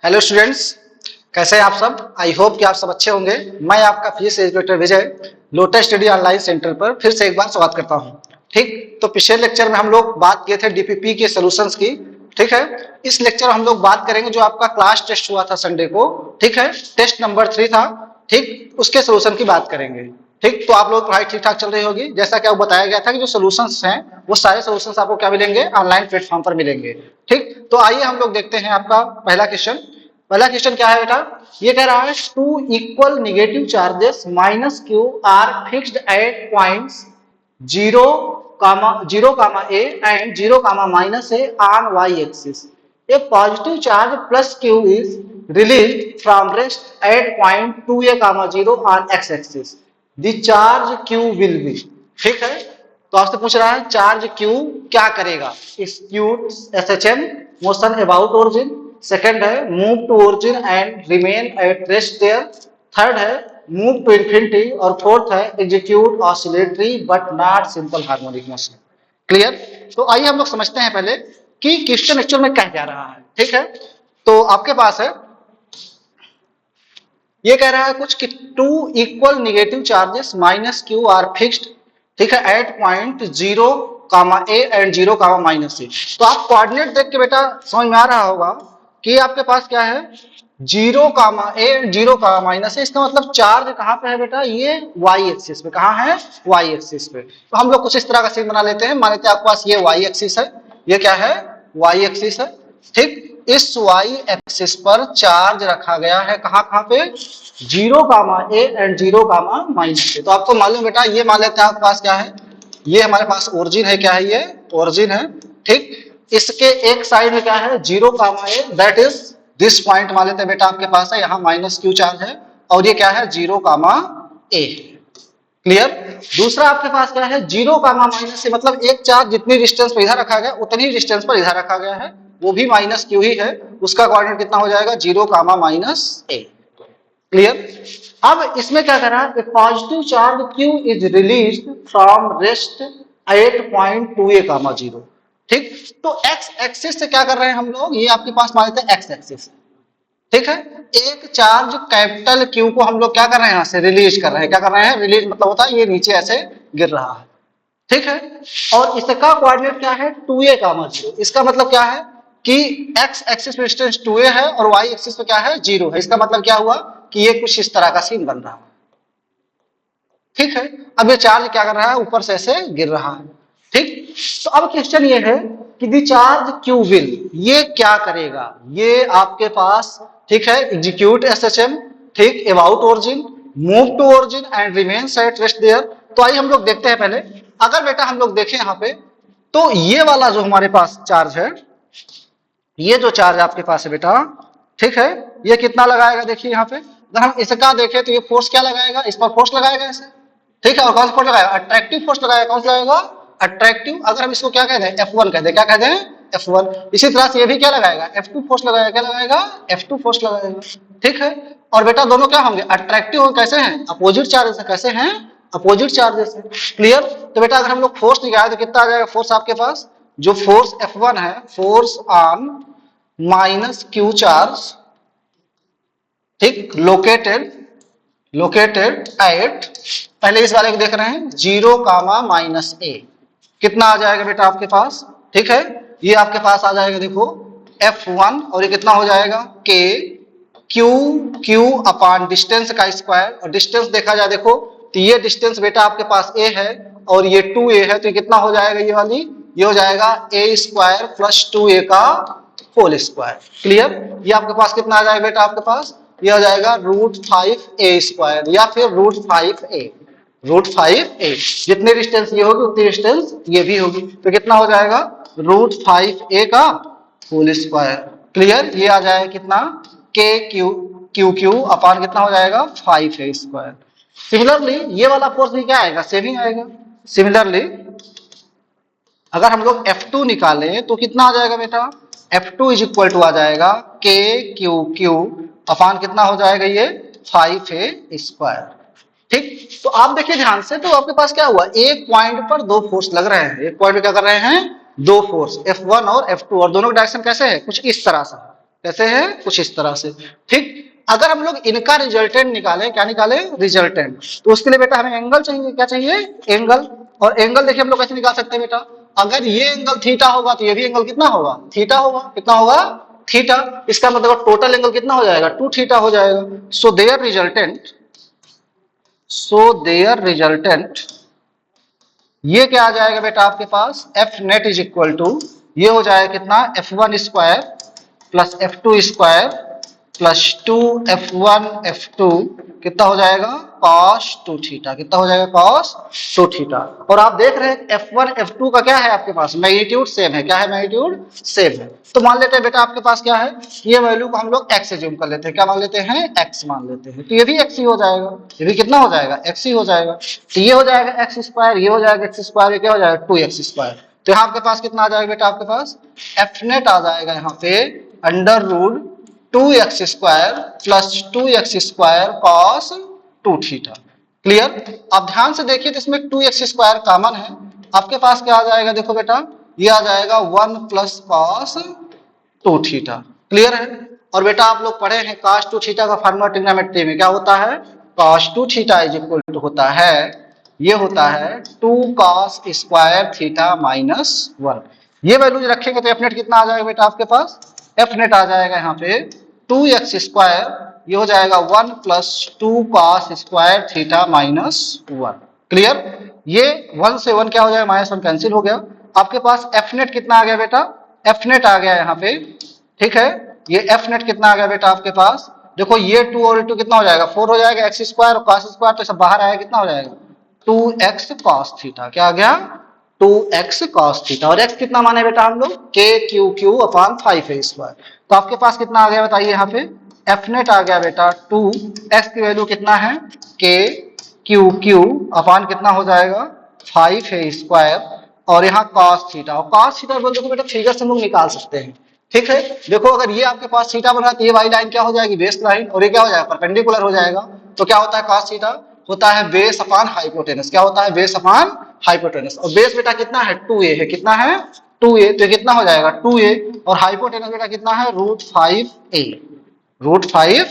Hello students, कैसे हैं आप सब। आई होप कि आप सब अच्छे होंगे। मैं आपका फिजिक्स एजुकेटर विजय लोटस स्टडी ऑनलाइन सेंटर पर फिर से एक बार स्वागत करता हूं। ठीक, तो पिछले लेक्चर में हम लोग बात किए थे डीपीपी के सॉल्यूशंस की। ठीक है, इस लेक्चर में हम लोग बात करेंगे जो आपका क्लास टेस्ट हुआ था संडे को। ठीक है, टेस्ट नंबर 3 था। ठीक, उसके सोल्यूशन की बात करेंगे। ठीक, तो आप लोग पढ़ाई ठीक ठाक चल रही होगी। जैसा कि आपको बताया गया था कि जो सोल्यूशंस हैं वो सारे सोल्यूशंस आपको क्या मिलेंगे, ऑनलाइन प्लेटफॉर्म पर मिलेंगे। ठीक, तो आइए हम लोग देखते हैं आपका पहला क्वेश्चन। पहला क्वेश्चन क्या है बेटा, ये कह रहा है two equal negative charges minus Q are fixed at points 0 comma a and 0 comma minus a on y axis. A positive charge plus q is released from rest at point 2a comma 0 on x axis. The charge q will be, ठीक है, तो आपसे पूछ रहा है charge q क्या करेगा। Execute SHM motion about origin. Second है move to origin and remain at rest there. Third है मूव टू इंफिनिटी। और फोर्थ है execute oscillatory but not simple harmonic motion. Clear. तो आइए हम लोग समझते हैं पहले कि क्वेश्चन एक्चुअल में क्या कह रहा है। ठीक है, तो आपके पास है, ये कह रहा है कुछ कि two equal negative charges minus Q are fixed, ठीक है, at point 0 comma a and 0 comma minus a. तो आप कोऑर्डिनेट देख के बेटा समझ में आ रहा होगा कि आपके पास क्या है, 0 कामा ए 0 कामा माइनस ए। इसका मतलब चार्ज कहां पे है बेटा, ये वाई एक्सिस पे। कहां है, वाई एक्सिस पे। तो हम लोग कुछ इस तरह का सीन बना लेते हैं। मान लेते हैं आपके पास ये वाई एक्सिस है, ये क्या है, वाई एक्सिस है। ठीक, इस वाई एक्सिस पर चार्ज रखा गया है कहां कहां पे, 0 comma a and 0 comma minus a. तो आपको मालूम बेटा, ये मान लेते हैं आपके पास क्या है, ये हमारे पास ओरिजिन है। क्या है, ये ओरिजिन है। ठीक, इसके एक साइड में क्या है, 0 comma A, that is this point मान लेते हैं बेटा आपके पास है, यहां माइनस क्यू चार्ज है। और ये क्या है, 0 कामा ए। क्लियर। दूसरा आपके पास क्या है, 0 कामा माइनस से, मतलब एक चार्ज जितनी डिस्टेंस पर इधर रखा गया उतनी डिस्टेंस पर इधर रखा गया है, वो भी माइनस क्यू ही है। उसका कोऑर्डिनेट कितना हो जाएगा, 0 कामा माइनस ए। क्लियर। अब इसमें क्या कर रहा है, positive charge Q is released from rest at point 2a कामा 0। ठीक, तो एक्स एक्सिस से क्या कर रहे हैं हम लोग, ये आपके पास मान लेते हैं एक्स एक्सिस। ठीक है, एक चार्ज कैपिटल क्यू को हम लोग क्या कर रहे हैं, यहां से रिलीज कर रहे हैं। क्या कर रहे हैं, रिलीज मतलब होता है ये नीचे ऐसे गिर रहा है। ठीक है, और इसका कोऑर्डिनेट क्या है, 2a कामा 0। इसका मतलब क्या है कि एक्स एक्सिस पे डिस्टेंस 2a है और वाई एक्सिस पे क्या है, 0 है। इसका मतलब क्या हुआ कि ये कुछ इस तरह का सीन बन रहा है। ठीक है, अब ये चार्ज क्या कर रहा है, ऊपर से ऐसे गिर रहा है। ठीक, तो अब क्वेश्चन ये है कि दी चार्ज क्यू विल, ये क्या करेगा, ये आपके पास, ठीक है, एग्जीक्यूट एसएचएम, ठीक, about origin, move to origin and remains at rest there. तो आइए हम लोग देखते हैं पहले। अगर बेटा हम लोग देखें यहां पे, तो ये वाला जो हमारे पास चार्ज है, ये जो चार्ज आपके पास है बेटा, ठीक है, ये कितना लगाएगा, देखिए यहां पे अगर हम इसका देखें तो ये फोर्स क्या लगाएगा, इस पर फोर्स लगाएगा ऐसे। ठीक है, और कौन सा फोर्स लगाएगा, अट्रैक्टिव फोर्स लगाएगा। कौन सा लगाएगा, अट्रैक्टिव। अगर हम इसको क्या कह दें, F1 कह दें, क्या कह दें, F1। इसी तरह से ये भी क्या लगाएगा, F2 फोर्स लगाएगा। क्या लगाएगा, F2 फोर्स लगाएगा। ठीक है, और बेटा दोनों क्या होंगे, अट्रैक्टिव और कैसे हैं, अपोजिट चार्जेस है। कैसे हैं, अपोजिट चार्जेस है। क्लियर। तो बेटा अगर हम लोग फोर्स निकालें तो कितना आ जाएगा फोर्स आपके पास, जो फोर्स F1 है, force on minus Q charge, ठीक, लोकेटेड एट, पहले इस वाले को देख रहे हैं, 0 कामा माइनस ए। कितना आ जाएगा बेटा आपके पास, ठीक है, ये आपके पास आ जाएगा देखो F1, और ये कितना हो जाएगा, K क्यू अपॉन डिस्टेंस का स्क्वायर। और डिस्टेंस देखा जाए देखो, तो ये डिस्टेंस बेटा आपके पास a है और ये 2a है, तो ये कितना हो जाएगा, ये वाली, ये हो जाएगा a स्क्वायर प्लस 2a का होल स्क्वायर। क्लियर। ये आपके पास कितना आ जाएगा बेटा, आपके पास ये हो जाएगा √5a स्क्वायर या फिर √5a। √5a, जितने डिस्टेंस ये होगी उतनी डिस्टेंस ये भी होगी, तो कितना हो जाएगा, √5a का होल स्क्वायर। क्लियर। ये आ जाएगा कितना, k क्यू अपॉन कितना हो जाएगा, 5a स्क्वायर। सिमिलरली ये वाला फोर्स भी क्या आएगा, सेम आएगा। सिमिलरली अगर हम लोग F2 निकालें तो कितना आ जाएगा बेटा, F2 इज इक्वल टू आ जाएगा K क्यू अपॉन कितना हो जाएगा, ये 5a स्क्वायर। ठीक, तो आप देखिए ध्यान से, तो आपके पास क्या हुआ, एक पॉइंट पर दो फोर्स लग रहे हैं। एक पॉइंट पे क्या कर रहे हैं, दो फोर्स F1 और F2, और दोनों का डायरेक्शन कैसे है, कुछ इस तरह से। कैसे है, कुछ इस तरह से। ठीक, अगर हम लोग इनका रिजल्टेंट निकालें, क्या निकालें, रिजल्टेंट, तो उसके लिए बेटा हमें एंगल चाहिए, क्या चाहिए, एंगल। और एंगल देखिए हम लोग कैसे निकाल सकते हैं बेटा, अगर ये एंगल थीटा होगा तो ये भी एंगल कितना होगा, थीटा होगा, कितना होगा, थीटा। इसका मतलब टोटल एंगल कितना हो जाएगा, 2 थीटा हो जाएगा। सो देयर रिजल्टेंट ये क्या आ जाएगा बेटा आपके पास, F net is equal to, ये हो जाएगा कितना, F1 square plus F2 square plus 2 F1 F2 कितना हो जाएगा, cos 2 थीटा, कितना हो जाएगा, cos 2 थीटा। और आप देख रहे हैं F1 F2 का क्या है आपके पास, मैग्नीट्यूड सेम है, क्या है, मैग्नीट्यूड सेम है। तो मान लेते हैं बेटा आपके पास क्या है, ये वैल्यू को हम लोग x एज्यूम कर लेते हैं, क्या मान लेते हैं, x मान लेते हैं, तो ये भी x ही हो जाएगा, ये भी कितना हो जाएगा, x ही हो जाएगा। तो ये हो जाएगा एक्स स्क्वायर, ये हो जाएगा एक्स स्क्वायर, ये क्या हो जाएगा, 2x स्क्वायर। तो यहाँ आपके पास कितना आ जाएगा बेटा, आपके पास एफ नेट आ जाएगा यहाँ पे under root 2x square plus 2x square cos 2 theta. Clear. अब ध्यान से देखिए तो इसमें 2x स्क्वायर कॉमन है, आपके पास क्या आ जाएगा, देखो बेटा ये आ जाएगा 1 प्लस कॉस 2 थीटा। क्लियर है। और बेटा आप लोग पढ़े हैं cos 2 थीटा का फार्मूला ट्रिग्नोमेट्री में क्या होता है, cos 2 theta is equal to होता है, ये होता है 2 cos स्क्वायर थीटा माइनस 1। ये वैल्यू रखेंगे तो एफ नेट कितना आ जाएगा बेटा आपके पास, एफ नेट आ जाएगा यहाँ पे 2x स्क्वायर, ये हो जाएगा 1 plus 2 cos square theta minus 1। Clear. ये 1 से 1 क्या हो जाएगा, -1 कैंसिल हो गया। आपके पास एफ नेट कितना आ गया बेटा, एफ नेट आ गया यहाँ पे, ठीक है। ये एफ नेट कितना आ गया बेटा आपके पास, देखो ये 2 और 2 कितना हो जाएगा, 4 हो जाएगा, x स्क्वायर और cos स्क्वायर तो सब बाहर आया, कितना हो जाएगा, 2x cos थीटा, क्या आ गया, 2x cos थीटा। और x कितना माने बेटा हम लोग, k क्यू क्यू अपॉन 5 है स्क्वायर। तो आपके पास कितना आ गया बताइए, यहाँ पे एफ नेट आ गया बेटा 2, x की वैल्यू कितना है, k क्यू क्यू अपॉन कितना हो जाएगा, 5 है स्क्वायर, और यहाँ cos थीटा। और cos थीटा बोल देखो बेटा फिगर से हम लोग निकाल सकते हैं, ठीक है। देखो अगर ये आपके पास थीटा बना तो ये वाली लाइन क्या हो जाएगी, बेस लाइन, और ये क्या हो जाएगा, परपेंडिकुलर हो जाएगा। तो क्या होता है, cos थीटा होता है बेस अपॉन हाइपोटेनस, क्या होता है, बेस अपॉन हाइपोटेनस। और बेस बेटा कितना है, 2a है, कितना है, 2a, तो कितना हो जाएगा 2a, और हाइपोटेनस बेटा कितना है, √5a, √5a।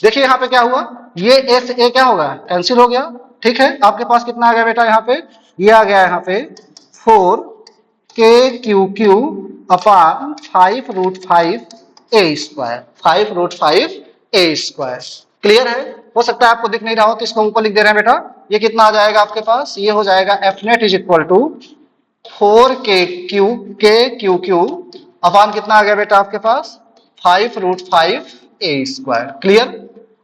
देखिए यहाँ पे क्या हुआ, ये a से a क्या होगा, कैंसिल हो गया, ठीक है। आपके पास कितना आ गया बेटा यहाँ पे, ये आ गया यहाँ पे 4k Q Q upon 5√5a square, 5√5a square. Clear है। हो सकता है आपको दिख नहीं रहा हो तो इसको ऊपर लिख दे रहे हैं बेटा, ये कितना आ जाएगा आपके पास, ये हो जाएगा F net is equal to 4k Q upon कितना आ गया बेटा आपके पास, 5√5a स्क्वायर। क्लियर।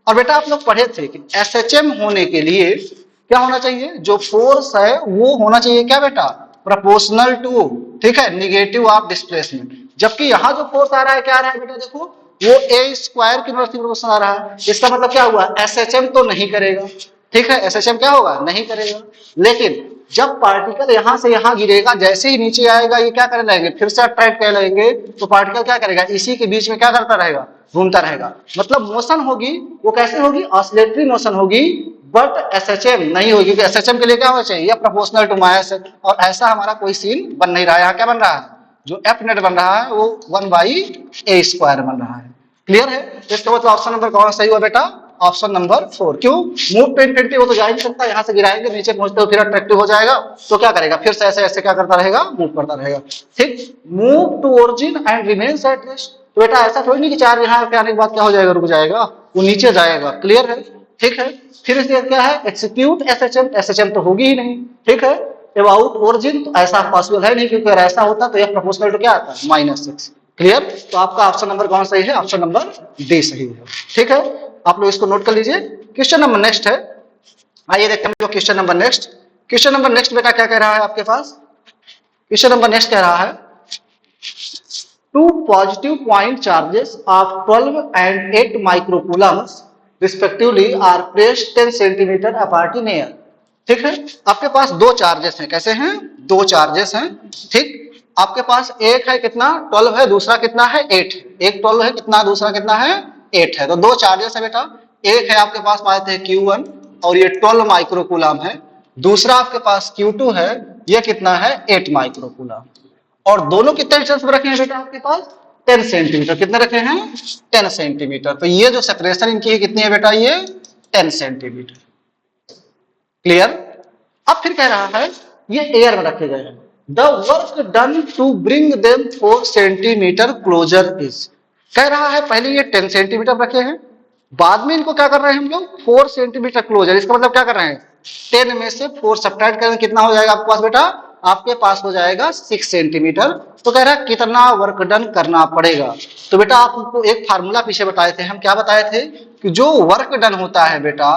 और बेटा आप लोग पढ़े थे कि एसएचएम होने के लिए क्या होना चाहिए, जो फोर्स है वो होना चाहिए क्या बेटा, प्रोपोर्शनल टू, ठीक है, निगेटिव ऑफ डिस्प्लेसमेंट। जबकि यहाँ जो फोर्स आ रहा है क्या आ रहा है बेटा, देखो वो a स्क्वायर की प्रोपोर्शनल आ रहा है। इसका मतलब क्या हुआ, एसएचएम तो नहीं करेगा, ठीक है, एसएचएम क्या होगा, नहीं करेगा। लेकिन जब पार्टिकल यहां से यहां गिरेगा, जैसे ही नीचे आएगा ये क्या करने लगेंगे, फिर से अट्रैक्ट करने लगेंगे, तो पार्टिकल क्या करेगा, इसी के बीच में क्या करता रहेगा, घूमता रहेगा। मतलब मोशन होगी वो कैसे होगी, ऑसिलेटरी मोशन होगी, बट एसएचएम नहीं होगी, क्योंकि एसएचएम के लिए क्या होना चाहिए, प्रोपोर्शनल टू मास। और ऐसा हमारा कोई सीन बन नहीं रहा है। यहाँ क्या बन रहा है, जो एफ नेट बन रहा है वो 1/a स्क्वायर बन रहा है। क्लियर है। तो इसका मतलब ऑप्शन नंबर कौन सही हुआ बेटा, ऑप्शन नंबर 4। क्यों, मूव टू इनफिनिटी वो तो जा ही नहीं सकता, यहाँ से गिराएंगे नीचे पहुंचते हो फिर अट्रैक्टिव हो जाएगा, तो क्या करेगा, फिर से ऐसे ऐसे क्या करता रहेगा, मूव करता रहेगा। ठीक, move to origin and remains at rest. तो बेटा ऐसा थोड़ी नहीं कि चार्ज यहाँ पे आने के बाद क्या हो जाएगा, रुक जाएगा, वो नीचे जाएगा। क्लियर है। ठीक है। फिर इसके क्या है, एक्सिक्यूट एसएचएम, एसएचएम तो होगी ही नहीं, ठीक है। अबाउट ओरिजिन तो ऐसा पॉसिबल है नहीं, क्योंकि अगर ऐसा होता तो यह प्रोपोर्शनल टू क्या आता है, -6। क्लियर। तो आपका ऑप्शन नंबर कौन सही है, ऑप्शन नंबर डी सही है। ठीक है, आप लोग इसको नोट कर लीजिए। क्वेश्चन नंबर नेक्स्ट है, आइए देखते हैं question number next. Question number next बेटा क्या कह रहा है आपके पास, क्वेश्चन नंबर नेक्स्ट कह रहा है, two positive point charges of 12 and 8 microcoulombs respectively are placed 10 centimetre apart in air. ठीक है, आपके पास दो चार्जेस हैं, कैसे हैं, दो चार्जेस हैं। ठीक, आपके पास एक है कितना 12 है, दूसरा कितना है 8 है। एक 12 है कितना, दूसरा कितना है 8 है। तो दो चार्जेस है बेटा, एक है आपके पास पाते हैं Q1 और ये 12 माइक्रोकूलम है, दूसरा आपके पास Q2 है, ये कितना है 8 माइक्रोकूलम। और दोनों कितने डिस्टेंस पर रखे हैं बेटा आपके पास, 10 सेंटीमीटर। कितने रखे हैं? 10 सेंटीमीटर। तो ये जो सेपरेशन इनकी है कितनी है बेटा? ये 10 सेंटीमीटर। क्लियर? अब फिर कह रहा है ये एयर में रखे गए हैं। The work done to bring them 4 centimetre closer is. कह रहा है पहले ये 10 सेंटीमीटर रखे हैं, बाद में इनको क्या कर रहे हैं हम लोग? 4 सेंटीमीटर क्लोजर। इसका मतलब क्या कर रहे हैं? 10 में से 4 सब्ट्रैक्ट करें, कितना हो जाएगा आपके पास बेटा? आपके पास हो जाएगा 6 सेंटीमीटर। तो कह रहा है कितना वर्क डन करना पड़ेगा। तो बेटा आपको एक फार्मूला पीछे बताए थे हम, क्या बताए थे? कि जो वर्क डन होता है बेटा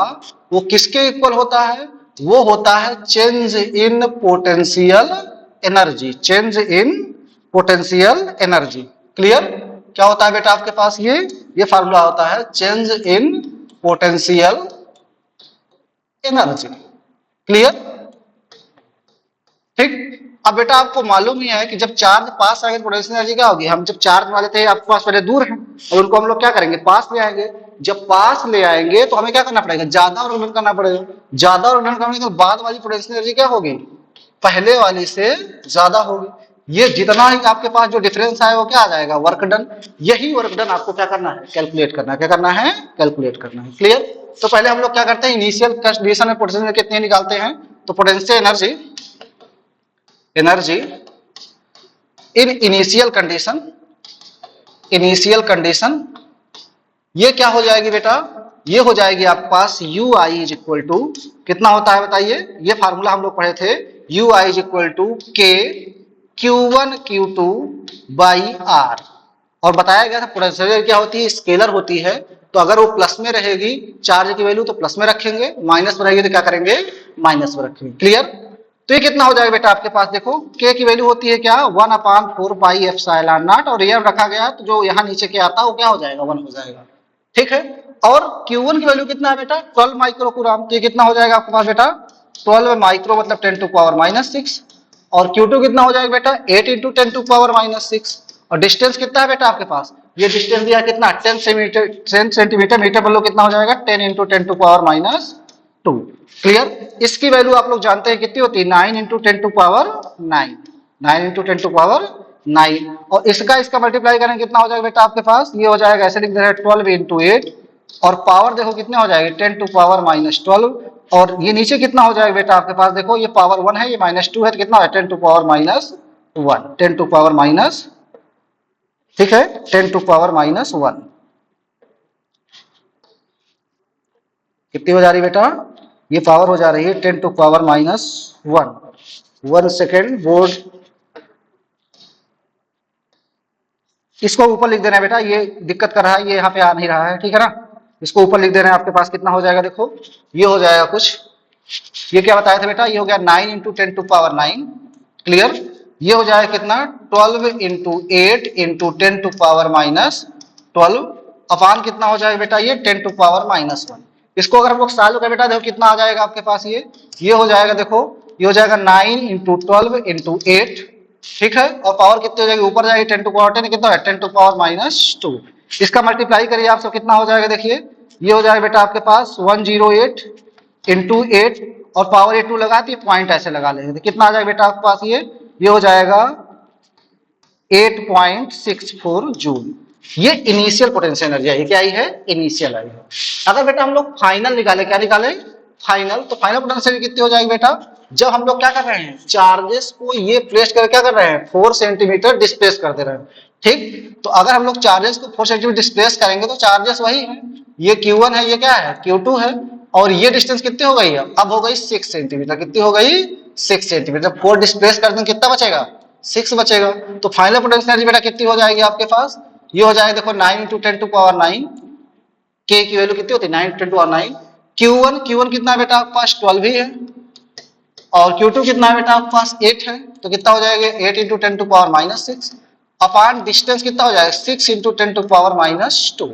वो किसके इक्वल होता है? वो होता है change in potential energy. Change in potential energy. Clear? क्या होता है बेटा आपके पास? ये फार्मूला होता है change in potential energy. Clear? ठीक। अब बेटा आपको मालूम ही है कि जब चार्ज पास आएंगे पोटेंशियल एनर्जी क्या होगी? हम जब चार्ज वाले थे आपके पास पहले दूर हैं और उनको हम लोग क्या करेंगे? पास ले आएंगे। जब पास ले आएंगे तो हमें क्या करना पड़ेगा? ज्यादा वर्क करना पड़ेगा। ज्यादा वर्क करने के बाद वाली पोटेंशियल एनर्जी क्या होगी? पहले वाली से ज्यादा होगी। ये जितना ही आपके पास जो डिफरेंस आए वो क्या आ जाएगा? Work done. यही वर्क डन आपको क्या करना है? कैलकुलेट करना है। क्या करना है? कैलकुलेट करना है। क्लियर? तो पहले हम लोग क्या करते हैं? इनिशियल कंडीशन में पोटेंशियल कितनी निकालते हैं? तो potential energy in initial condition ये क्या हो जाएगी बेटा? ये हो जाएगी आपके पास U I is equal to कितना होता है बताइए? ये फार्मूला हम लोग पढ़े थे, U I is equal to K Q1 Q2 by are. और बताया गया था पोटेंशियल क्या होती है? स्केलर होती है। तो अगर वो प्लस में रहेगी चार्ज की वैल्यू तो प्लस में रखेंगे, माइनस में रहेगी तो क्या करेंगे? माइनस में रखेंगे। क्लियर? तो ये कितना हो जाएगा बेटा आपके पास? देखो के की वैल्यू होती है क्या? 1/4 पाई एप्सिलॉन नॉट। और ये रखा गया तो जो यहाँ नीचे के आता है वो क्या हो जाएगा? 1 हो जाएगा। ठीक है। और Q1 की वैल्यू कितना है बेटा? 12 माइक्रो कूलम। तो ये कितना हो जाएगा आपके पास बेटा? 12 माइक्रो मतलब 10 टू पावर माइनस 6। और Q2 कितना हो जाएगा बेटा? 8 इंटू 10 टू पावर माइनस 6। और डिस्टेंस कितना है बेटा आपके पास? ये डिस्टेंस दिया कितना? 10 सेंटीमीटर। मीटर बोलो कितना हो जाएगा? 10 into 10 to power minus 2। Clear? इसकी वैल्यू आप लोग जानते हैं कितनी होती है? 9 into 10 to power 9। 9 into 10 to power 9। और इसका मल्टीप्लाई करें कितना हो जाएगा बेटा आपके पास? ये हो जाएगा ऐसे लिख दे रहे हैं 12 इंटू 8। और पावर देखो कितने हो जाएगी? 10 टू पावर माइनस 12। और ये नीचे कितना हो जाएगा बेटा आपके पास? देखो ये पावर 1 है, ये माइनस 2 है, तो कितना है? 10 to power minus 1। 10 to power minus, ठीक है, 10 टू पावर माइनस 1 कितनी हो जा रही बेटा? ये पावर हो जा रही है 10 to power minus 1। 1 second board, इसको ऊपर लिख देना है बेटा, ये दिक्कत कर रहा है, ये यहाँ पे आ नहीं रहा है, ठीक है ना? इसको ऊपर लिख देना है। आपके पास कितना हो जाएगा? देखो ये हो जाएगा कुछ, ये क्या बताया था बेटा? ये हो गया 9 इंटू 10 टू पावर 9। क्लियर? ये हो जाएगा कितना? 12 into 8 into 10 to power minus 12 upon कितना हो जाएगा बेटा? ये 10 टू पावर माइनस 1। इसको अगर हम लोग सॉल्व करें बेटा, देखो कितना आ जाएगा आपके पास? ये हो जाएगा, देखो ये हो जाएगा 9 इंटू 12 इंटू 8, ठीक है। और पावर कितनी हो जाएगी? ऊपर जाएगी 10 टू पावर 10, कितना है? 10 टू पावर माइनस 2। इसका मल्टीप्लाई करिए आप सब, कितना हो जाएगा? देखिए ये हो जाएगा बेटा आपके पास 108 इंटू 8 और पावर 2 लगाती पॉइंट ऐसे लगा लेंगे तो कितना आ जाएगा बेटा आपके पास? ये हो जाएगा 8.64 जूल। ये इनिशियल पोटेंशियल एनर्जी आई है। क्या आई है? इनिशियल आई है। अगर बेटा हम लोग फाइनल निकाले, क्या निकाले? फाइनल। तो फाइनल पोटेंशियल कितनी हो जाएगी बेटा? जब हम लोग क्या कर रहे हैं? चार्जेस को ये प्लेस कर क्या कर रहे हैं? 4 सेंटीमीटर डिस्प्लेस कर दे रहे हैं, ठीक। तो अगर हम लोग चार्जेस को 4 सेंटीमीटर डिस्प्लेस करेंगे तो चार्जेस वही है, ये Q1 है, ये क्या है? Q2 है। और ये डिस्टेंस कितनी हो गई है? अब हो गई 6 सेंटीमीटर। कितनी हो गई? 6 सेंटीमीटर। 4 डिस्प्लेस कर देंगे कितना बचेगा? 6 बचेगा। तो फाइनल पोटेंशियल एनर्जी बेटा कितनी हो जाएगी आपके पास? ये हो जाएगा देखो 9 इंटू 10 टू पावर 9। के की वैल्यू कितनी होती है? 9 इंटू 10 टू पावर 9। Q1 कितना है बेटा आपके पास? 12 ही है। और Q2 कितना है बेटा आपके पास? 8 है। तो कितना हो जाएगा? 8 into 10 to power minus 6 upon distance कितना हो जाएगा? 6 into 10 to power minus 2।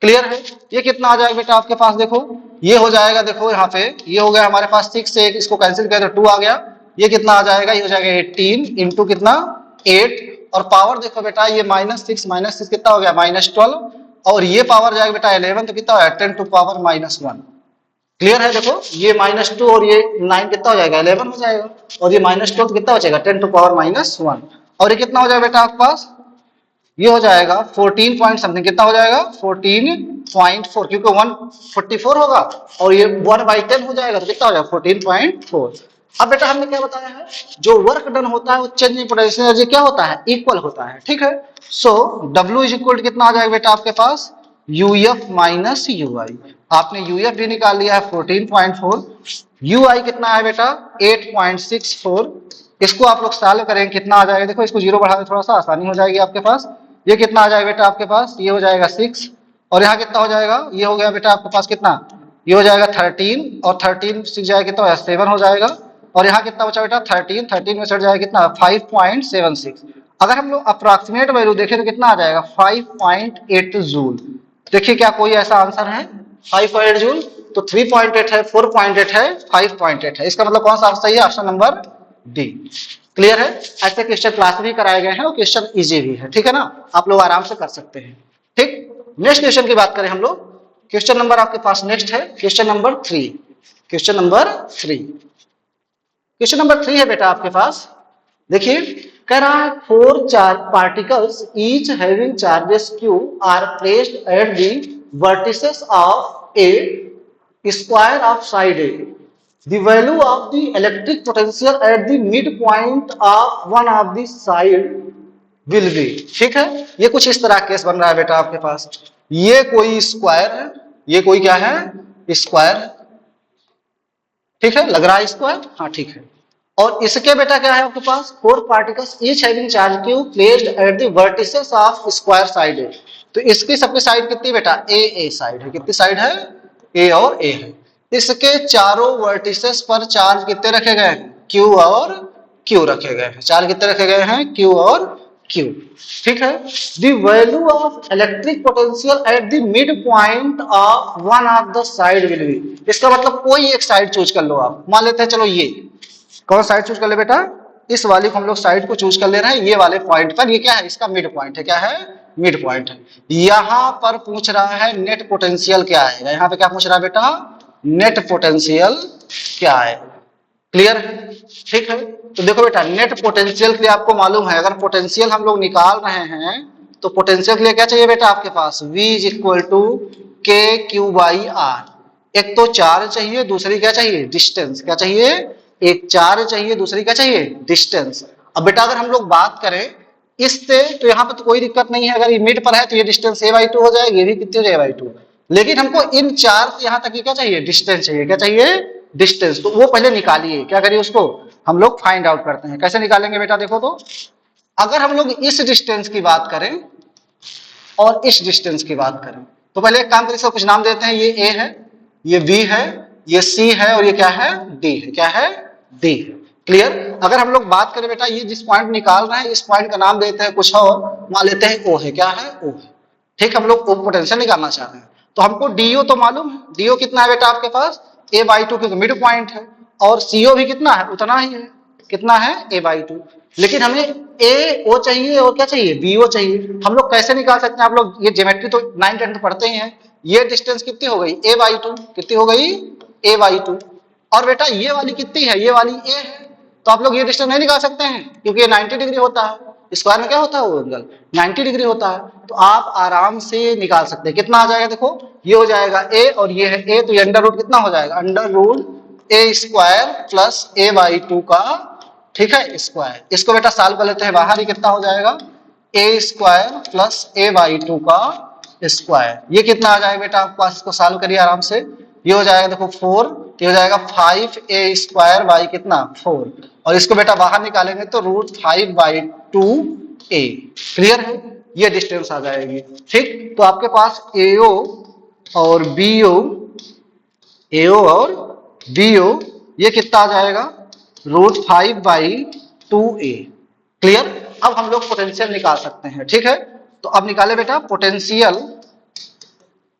Clear है? ये कितना आ जाएगा बेटा आपके पास? देखो ये हो जाएगा, देखो यहाँ पे ये हो गया हमारे पास 6 से 1 इसको कैंसिल किया तो 2 आ गया। ये कितना आ जाएगा? ये हो जाएगा 18 इंटू कितना? 8। और पावर देखो बेटा ये माइनस 6 कितना हो गया? माइनस 12। और ये पावर जाएगा बेटा 11 तो कितना हो जाएगा? 10 टू पावर माइनस 1। क्लियर है? देखो ये माइनस 2 और ये 9 कितना हो जाएगा? 11 हो जाएगा। और ये माइनस 12 कितना हो जाएगा? 10 टू पावर माइनस 1। और ये कितना हो जाएगा बेटा आपके पास? ये हो जाएगा 14 पॉइंट समथिंग, कितना हो जाएगा 14.4, क्योंकि 144 होगा और ये 1/10 हो जाएगा, तो कितना हो जाएगा 14.4। अब बेटा हमने क्या बताया है, जो वर्क डन होता है वो चेंज इन पोटेंशियल एनर्जी क्या होता है, इक्वल होता है, ठीक है। सो W इज इक्वल कितना आ जाएगा बेटा आपके पास, यूएफ माइनस यूआई। आपने यूएफ भी निकाल लिया है 14.4, यूआई कितना है बेटा 8.64। इसको आप लोग सॉल्व करेंगे कितना आ जाएगा, देखो इसको जीरो बढ़ा दे थोड़ा सा आसानी हो जाएगी आपके पास। ये कितना आ जाएगा बेटा आपके पास, ये हो जाएगा 6 और यहाँ कितना हो जाएगा, ये हो गया बेटा आपके पास कितना, ये हो जाएगा 13 और 13 6 जाएगा कितना हो जाएगा 7 हो जाएगा और यहाँ कितना बचा बेटा 13 में चढ़ जाएगा कितना 5.76। अगर हम लोग अप्रॉक्सीमेट वैल्यू देखें तो कितना आ जाएगा 5.8 जूल। देखिए क्या कोई ऐसा आंसर है 5.8 जूल, तो 3.8 है, 4.8 है, 5.8 है, इसका मतलब कौन सा सही है, ऑप्शन नंबर डी। क्लियर है। ऐसे क्वेश्चन क्लास में भी कराए गए हैं और क्वेश्चन इजी भी है, ठीक है ना, आप लोग आराम से कर सकते हैं। ठीक, नेक्स्ट क्वेश्चन की बात करें हम लोग, क्वेश्चन नंबर आपके पास नेक्स्ट है question number 3। Question number 3, question number 3 है बेटा आपके पास, देखिए कह रहा है 4 चार particles each having charges q are placed at the vertices of a square of side a. The value of the electric potential at the midpoint of one of the side will be, ठीक है। ये कुछ इस तरह case बन रहा है बेटा आपके पास, ये कोई स्क्वायर है, ये कोई क्या है स्क्वायर है, ठीक है, लग रहा है स्क्वायर, हाँ ठीक है। और इसके बेटा क्या है आपके पास 4 particles each having charge q placed at the vertices of square side है। तो इसकी सबकी साइड कितनी बेटा ए साइड है, कितनी साइड है ए और ए है। इसके चारों वर्टिसेस पर चार्ज कितने रखे गए हैं Q और Q रखे गए हैं, चार्ज कितने रखे गए हैं Q और Q, ठीक है। The value of electric potential at the mid point of one of the side will be, इसका मतलब कोई एक साइड चूज कर लो आप, मान लेते हैं चलो ये कौन साइड चूज कर ले बेटा, इस वाली को हम लोग साइड को चूज कर ले रहे हैं, ये वाले पॉइंट पर, ये क्या है इसका मिड पॉइंट है, क्या है मिड पॉइंट है। यहां पर पूछ रहा है नेट पोटेंशियल क्या आएगा, यहां पे क्या पूछ रहा है बेटा नेट पोटेंशियल क्या है। क्लियर है, ठीक है। तो देखो बेटा नेट पोटेंशियल के लिए आपको मालूम है, अगर पोटेंशियल हम लोग निकाल रहे हैं तो पोटेंशियल के लिए क्या चाहिए बेटा आपके पास V इज इक्वल टू के क्यू बाई आर। एक तो चार्ज चाहिए, दूसरी क्या चाहिए डिस्टेंस, क्या चाहिए एक चार्ज चाहिए, दूसरी क्या चाहिए डिस्टेंस। अब बेटा अगर हम लोग बात करें इससे तो यहाँ पे तो कोई दिक्कत नहीं है, अगर ये मिड पर है तो ये डिस्टेंस a/2 हो जाएगी, ये भी कितनी हो जाएगी a/2। लेकिन हमको इन चार से यहां तक क्या चाहिए डिस्टेंस चाहिए, क्या चाहिए डिस्टेंस, तो वो पहले निकालिए, क्या करिए उसको हम लोग फाइंड आउट करते हैं। कैसे निकालेंगे बेटा देखो, तो अगर हम लोग इस डिस्टेंस की बात करें और इस डिस्टेंस की बात करें तो पहले एक काम करें, इसको कुछ नाम देते हैं, ये A है, ये B है, ये C है और ये क्या है D है, क्या है D है। क्लियर। अगर हम लोग बात करें बेटा ये जिस पॉइंट निकाल रहे हैं इस पॉइंट का नाम देते हैं कुछ और, मान लेते हैं O है, क्या है O है, ठीक, हम लोग O पोटेंशियल निकालना चाह रहे हैं। तो हमको DO तो मालूम है, DO कितना है बेटा आपके पास a/2 क्योंकि मिड पॉइंट है, और CO भी कितना है उतना ही है, कितना है a/2। लेकिन हमें AO चाहिए और क्या चाहिए BO चाहिए। हम लोग कैसे निकाल सकते हैं, आप लोग ये ज्योमेट्री तो 9th 10th पढ़ते ही हैं। ये डिस्टेंस कितनी हो गई a/2, कितनी हो गई a/2, और बेटा ये वाली कितनी है, ये वाली A है, तो आप लोग ये डिस्टेंस नहीं निकाल सकते हैं क्योंकि ये 90 डिग्री होता है, स्क्वायर में क्या होता है वो एंगल 90 डिग्री होता है, तो आप आराम से निकाल सकते हैं। कितना आ जाएगा देखो, ये हो जाएगा a और ये है a, तो ये अंडर रूट कितना हो जाएगा under root a square plus a/2 का, ठीक है स्क्वायर। इसको बेटा सॉल्व कर लेते हैं, बाहर ही कितना हो जाएगा a स्क्वायर प्लस a/2 का स्क्वायर। ये कितना आ जाएगा बेटा आपके पास, इसको सॉल्व करिए आराम से, ये हो जाएगा देखो 4, ये हो जाएगा 5a स्क्वायर बाई कितना 4, और इसको बेटा बाहर निकालेंगे तो √5/2a। क्लियर है, ये डिस्टेंस आ जाएगी, ठीक। तो आपके पास AO और BO ये कितना आ जाएगा √5/2a। क्लियर। अब हम लोग पोटेंशियल निकाल सकते हैं, ठीक है। तो अब निकाले बेटा potential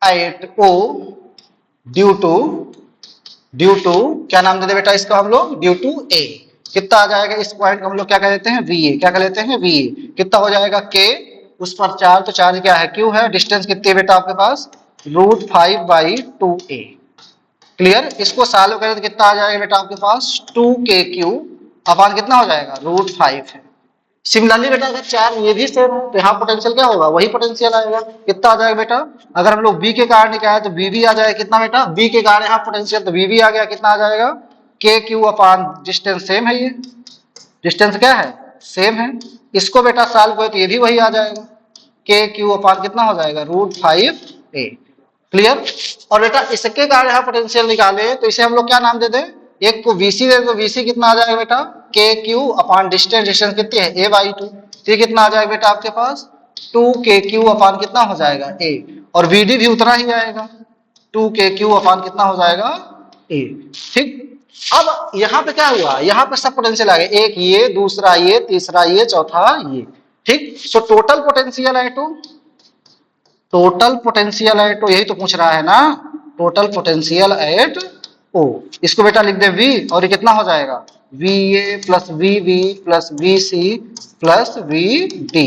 at O due to क्या नाम देते बेटा इसका हम लोग ड्यू टू A। कितना आ जाएगा इस पॉइंट को हम लोग क्या कह देते हैं VA, क्या कह लेते हैं VA। कितना हो जाएगा K, उस पर चार्ज, तो चार्ज क्या है Q है, डिस्टेंस कितनी है बेटा आपके पास √5/2a। क्लियर। इसको सॉल्व करें तो कितना आ जाएगा बेटा आपके पास 2KQ अपान कितना हो जाएगा √5 है, सिमिलरली बेटा अगर चार्ज ये भी सेम है तो यहाँ पोटेंशियल क्या होगा, वही पोटेंशियल आएगा। कितना आ जाएगा बेटा, अगर हम लोग बी के कारण निकाले तो बी भी आ जाएगा कितना बेटा, बी के कारण यहाँ पोटेंशियल तो बी भी आ गया, कितना आ जाएगा के क्यू अपान, डिस्टेंस सेम है, ये डिस्टेंस क्या है, सेम है। इसको बेटा सॉल्व करो तो ये भी वही आ जाएगा, के क्यू अपान कितना हो जाएगा √5a। क्लियर। और बेटा इसके कारण यहाँ पोटेंशियल निकाले तो इसे हम लोग क्या नाम दे दें, एक को VC दे तो VC कितना आ जाएगा बेटा, के क्यू अपान डिस्टेंस, डिस्टेंस कितनी है a/2, तो कितना आ जाएगा बेटा आपके पास 2kq अपान कितना हो जाएगा a, और VD भी उतना ही आएगा 2kq अपान कितना हो जाएगा a। ठीक। अब यहाँ पे क्या हुआ, यहाँ पे सब पोटेंशियल आ गए, एक ये, दूसरा ये, तीसरा ये, चौथा ये। ठीक। सो टोटल पोटेंशियल है टोटल पोटेंशियल एट ओ, यही तो पूछ रहा है ना, टोटल पोटेंशियल एट ओ। इसको बेटा लिख दे V, और ये कितना हो जाएगा VA plus VB plus VC plus VD।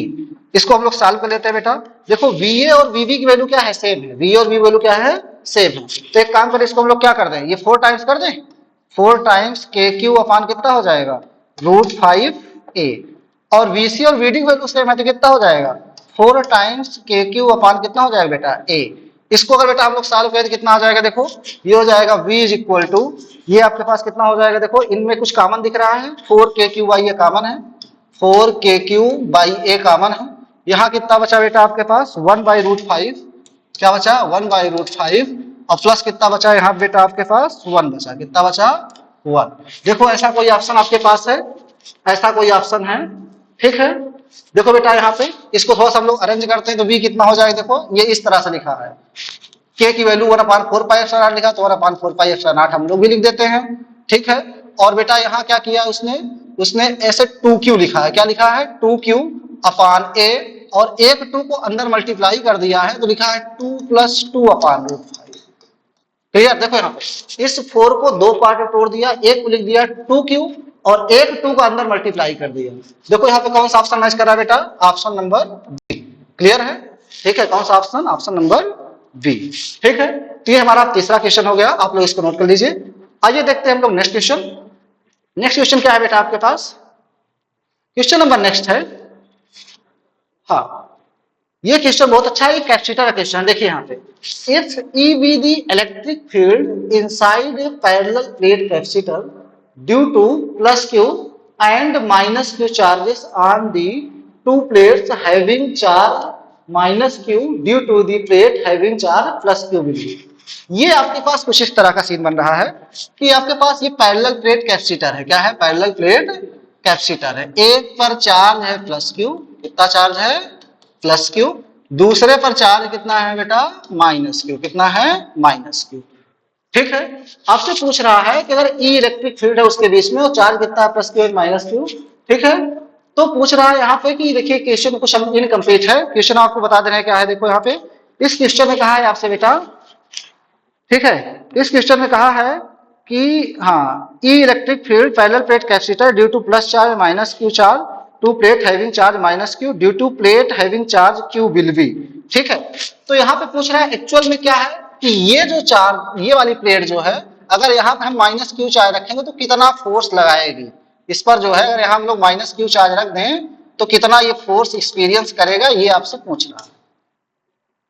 इसको हम लोग सॉल्व कर लेते हैं बेटा। देखो VA और VB की वैल्यू क्या है, सेम है, VA और VB वैल्यू क्या है, सेम है। तो एक काम करें, इसको हम लोग क्या कर दें, ये 4 टाइम्स कर दें, 4 टाइम्स KQ अपान कितना हो जाएगा √5a, और VC और VD की वैल्यू सेम है तो कितना हो जाएगा 4 टाइम्स KQ अपान कितना हो जाएगा बेटा a। इसको अगर बेटा हम लोग सॉल्व करें तो कितना आ जाएगा, देखो ये हो जाएगा V इज इक्वल टू, ये आपके पास कितना हो जाएगा, देखो इनमें कुछ कॉमन दिख रहा है, 4kq/a कॉमन है, 4kq/a कॉमन है। यहाँ कितना बचा बेटा आपके पास 1/√5, क्या बचा 1/√5, और प्लस कितना बचा यहाँ बेटा आपके पास 1 बचा, कितना बचा 1। देखो ऐसा कोई ऑप्शन आपके पास है, ऐसा कोई ऑप्शन है, ठीक है। देखो बेटा यहाँ पे इसको थोड़ा सा हम लोग अरेंज करते हैं तो V कितना हो जाएगा, देखो ये इस तरह से लिखा है, K की वैल्यू 1/4πε0 लिखा तो 1/4πε0 हम लोग भी लिख देते हैं, ठीक है। और बेटा यहाँ क्या किया उसने ऐसे 2q लिखा है, क्या लिखा है 2q अपान a, और एक 2 को अंदर मल्टीप्लाई कर दिया है तो लिखा है 2 + 2 अपान √5। क्लियर। देखो यहाँ पे इस 4 को 2 पार्ट में तोड़ दिया, एक को लिख दिया 2q और एक 2 को अंदर मल्टीप्लाई कर दिया। देखो यहाँ पे कौन सा ऑप्शन मैच कर रहा है बेटा, ऑप्शन नंबर बी। क्लियर है, ठीक है, कौन सा ऑप्शन, ऑप्शन नंबर बी। ठीक है, तो ये हमारा तीसरा क्वेश्चन हो गया, आप लोग इसको नोट कर लीजिए। आइए देखते हैं हम लोग नेक्स्ट क्वेश्चन। नेक्स्ट क्वेश्चन क्या है बेटा आपके पास, क्वेश्चन नंबर नेक्स्ट है, हाँ ये क्वेश्चन बहुत अच्छा है, कैपेसिटर का क्वेश्चन। देखिए यहाँ पे if E be the electric field inside a parallel plate capacitor due to +q and -q charges on the two plates having charge -q due to the plate having charge +q will be। ये आपके पास कुछ इस तरह का scene बन रहा है कि आपके पास ये पैरेलल प्लेट कैपेसिटर है, क्या है पैरेलल प्लेट कैपेसिटर है, एक पर चार्ज है +q, कितना चार्ज है +q, दूसरे पर चार्ज कितना है बेटा -q, कितना है -q। ठीक है, आपसे पूछ रहा है कि अगर E इलेक्ट्रिक फील्ड है उसके बीच में और चार्ज कितना है +q और -q, ठीक है। तो पूछ रहा है यहाँ पे कि देखिए क्वेश्चन कुछ इनकम्प्लीट है, क्वेश्चन आपको बता देना है क्या है। देखो यहाँ पे इस क्वेश्चन में कहा है आपसे बेटा, ठीक है, इस क्वेश्चन में कहा है कि हाँ E electric field parallel plate capacitor due to plus charge -q charge to plate having charge -q due to plate having charge q will be. ठीक है, तो यहाँ पे पूछ रहा है एक्चुअल में क्या है कि ये जो चार्ज, ये वाली प्लेट जो है, अगर यहाँ पे हम -q चार्ज रखेंगे तो कितना फोर्स लगाएगी इस पर जो है, अगर यहाँ हम लोग -q चार्ज रख दें तो कितना ये फोर्स एक्सपीरियंस करेगा, ये आपसे पूछ रहा है।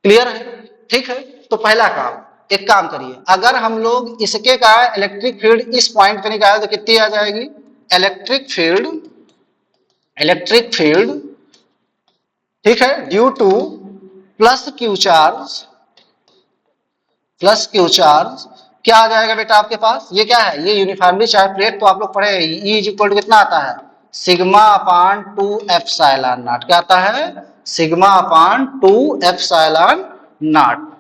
क्लियर है, ठीक है। तो पहला काम, एक काम करिए, अगर हम लोग इसके का इलेक्ट्रिक फील्ड इस पॉइंट पे निकाले तो कितनी आ जाएगी, इलेक्ट्रिक फील्ड ठीक है ड्यू टू +q चार्ज क्या आ जाएगा बेटा आपके पास, ये क्या है, ये यूनिफॉर्मली चार्ज प्लेट, तो आप लोग पढ़े E इक्वल टू कितना आता है σ/2ε0, क्या आता है σ/2ε0।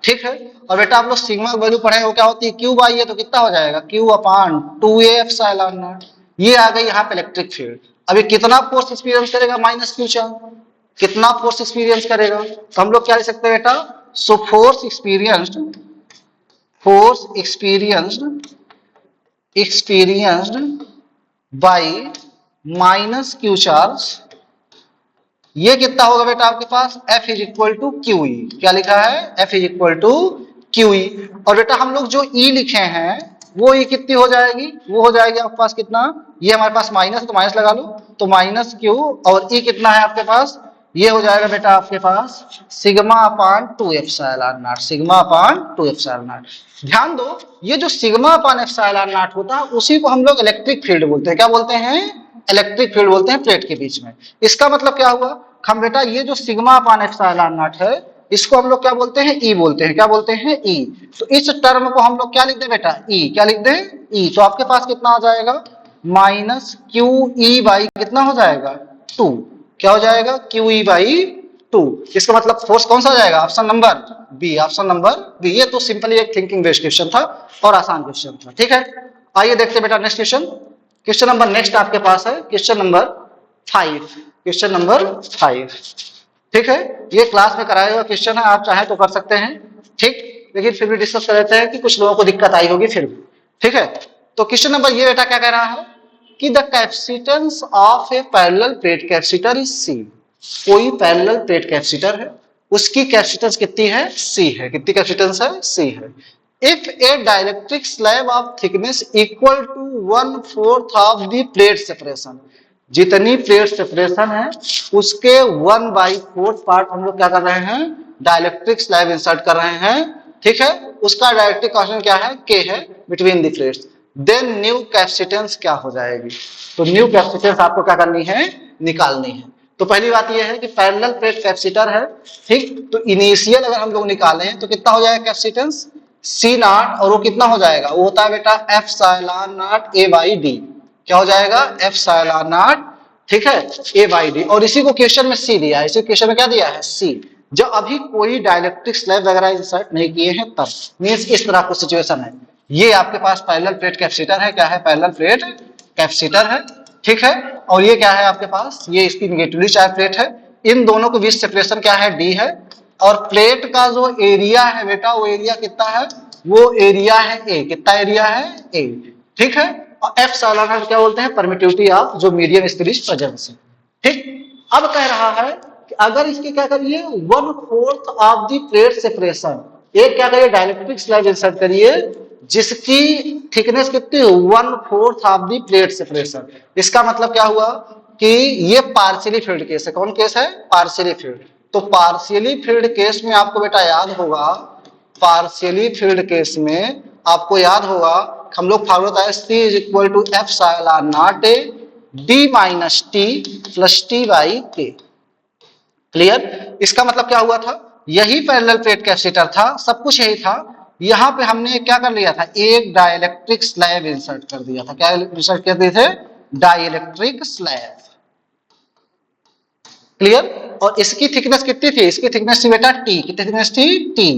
ठीक है, और बेटा आप लोग सिग्मा की वैल्यू पढ़े हो क्या होती है Q/A है, तो कितना हो जाएगा Q/2A ε0। ये आ गई यहाँ पे इलेक्ट्रिक फील्ड। अभी कितना फोर्स एक्सपीरियंस करेगा -q चार्ज, कितना फोर्स एक्सपीरियंस करेगा, तो हम लोग क्या लिख सकते हैं बेटा, so force experienced by -q charge, ये कितना होगा बेटा आपके पास F is equal to QE, क्या लिखा है F is equal to QE। और बेटा हम लोग जो E लिखे हैं वो ई कितनी हो जाएगी, वो हो जाएगी आपके पास कितना, ये हमारे पास माइनस है तो माइनस लगा लो, तो माइनस क्यू, और ई कितना है आपके पास, ये हो जाएगा बेटा आपके पास sigma upon 2 epsilon nought, sigma upon 2 epsilon nought. ध्यान दो, ये जो सिग्मा अपान एप्सिलॉन नॉट होता है उसी को हम लोग इलेक्ट्रिक फील्ड बोलते हैं। क्या बोलते हैं, इलेक्ट्रिक फील्ड बोलते हैं प्लेट के बीच में। इसका मतलब क्या हुआ, हम बेटा ये जो सिग्मा अपान एप्सिलॉन नॉट है इसको हम लोग क्या बोलते हैं, ई बोलते हैं। क्या बोलते हैं, ई। तो इस टर्म को हम लोग क्या लिख दें बेटा, ई। क्या लिख दें, ई। तो आपके पास कितना हो जाएगा, माइनस क्यू ई बाई कितना हो जाएगा, 2। क्या हो जाएगा, क्यू ई बाई 2। इसका मतलब फोर्स कौन सा हो जाएगा, option number B, option number B. ये तो सिंपली एक थिंकिंग बेस्ड क्वेश्चन था और आसान क्वेश्चन था। ठीक है, आइए देखते हैं बेटा next question. Question number next आपके पास है क्वेश्चन नंबर 5। क्वेश्चन नंबर 5, ठीक है, ये क्लास में कराया हुआ क्वेश्चन है, आप चाहे तो कर सकते हैं। ठीक, लेकिन फिर भी डिस्कस कर लेते हैं कि कुछ लोगों को दिक्कत आई होगी फिर भी। ठीक है, तो क्वेश्चन नंबर ये बेटा क्या कह रहा है कि the capacitance of a parallel plate capacitor is C. कोई पैरेलल प्लेट कैपेसिटर है, उसकी कैपेसिटेंस कितनी है, सी है। कितनी कैपेसिटेंस है, सी है। If a dielectric slab of thickness equal to 1/4 of the plate separation, जितनी प्लेट सेपरेशन है उसके 1/4 पार्ट हम लोग क्या कर रहे हैं, डाइलेक्ट्रिक स्लैब इंसर्ट कर रहे हैं। ठीक है, उसका डाइलेक्ट्रिक कांस्टेंट क्या है, के है between the plates. Then new capacitance क्या हो जाएगी, तो न्यू कैपेसिटेंस आपको क्या करनी है, निकालनी है। तो पहली बात यह है कि पैरेलल प्लेट कैपेसिटर है, ठीक, तो इनिशियल अगर हम लोग निकालें तो कितना हो जाएगा कैपेसिटेंस, सी नॉट, और वो कितना हो जाएगा, वो होता है बेटा epsilon naught A by D. क्या हो जाएगा, एप्सिलॉन नॉट, ठीक है, ए बाई डी। और इसी को क्वेश्चन में सी दिया है, इसी क्वेश्चन में क्या दिया है, सी। जब अभी कोई डाइलेक्ट्रिक स्लैब वगैरह इंसर्ट नहीं किए हैं तब, मींस इस तरह की सिचुएशन है। ये आपके पास पैरेलल प्लेट कैपेसिटर है, क्या है, पैरेलल प्लेट कैपेसिटर है। ठीक है, और ये क्या है आपके पास, ये इसकी निगेटिवली चार्ज प्लेट है। इन दोनों के बीच सेपरेशन क्या है, डी है। और प्लेट का जो एरिया है बेटा, वो एरिया कितना है, वो एरिया है ए। कितना एरिया है, ए। ठीक है, और एप्सिलॉन नॉट क्या बोलते हैं, परमिटिविटी ऑफ जो मीडियम स्पिरिट प्रेजेंस है। ठीक, अब कह रहा है कि अगर इसकी क्या करिए, 1/4 ऑफ द प्लेट सेपरेशन, एक क्या करिए, डाइलेक्ट्रिक स्लैब इंसर्ट करिए जिसकी थिकनेस कितनी हो, 1/4 ऑफ द प्लेट सेपरेशन। इसका मतलब क्या हुआ कि ये पार्शियली फील्ड केस है। कौन केस है, पार्शियली फील्ड। तो पार्शियली फील्ड केस में आपको बेटा याद होगा, पार्शियली फील्ड केस में आपको याद होगा हम लोग फॉर्मूला होता है C is equal to epsilon naught A D minus T plus T by K. Clear, इसका मतलब क्या हुआ था, यही पैरेलल प्लेट कैपेसिटर था, सब कुछ यही था। यहां पे हमने क्या कर लिया था, एक डाइलेक्ट्रिक स्लैब इंसर्ट कर दिया था। क्या इंसर्ट कर दिए थे, डाइलेक्ट्रिक स्लैब। क्लियर, और इसकी थिकनेस कितनी थी, इसकी थिकनेस थी बेटा टी। कितनी थिकनेस थी, टी।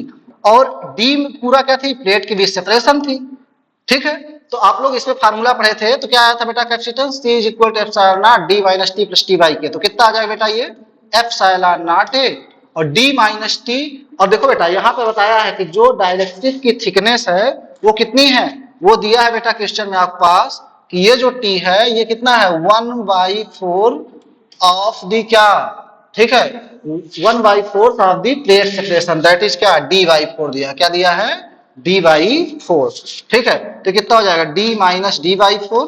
और डी पूरा क्या थी, प्लेट के बीच सेपरेशन थी। ठीक है, तो आप लोग इसमें फार्मूला पढ़े थे तो क्या आया था बेटा, capacitance C is equal to epsilon naught D minus T plus T by K. तो कितना आ जाएगा बेटा, ये एप्सिलॉन नॉट ए और डी माइनस टी। और देखो बेटा यहाँ पे बताया है कि जो डाइलेक्ट्रिक की थिकनेस है वो कितनी है, वो दिया है बेटा क्वेश्चन में आपके पास कि ये जो टी है ये कितना है, 1/4 ऑफ दी क्या, ठीक है, 1/4 of the plate separation, that is क्या, D/4 दिया। क्या दिया है, D/4। ठीक है, तो कितना हो जाएगा, D minus D/4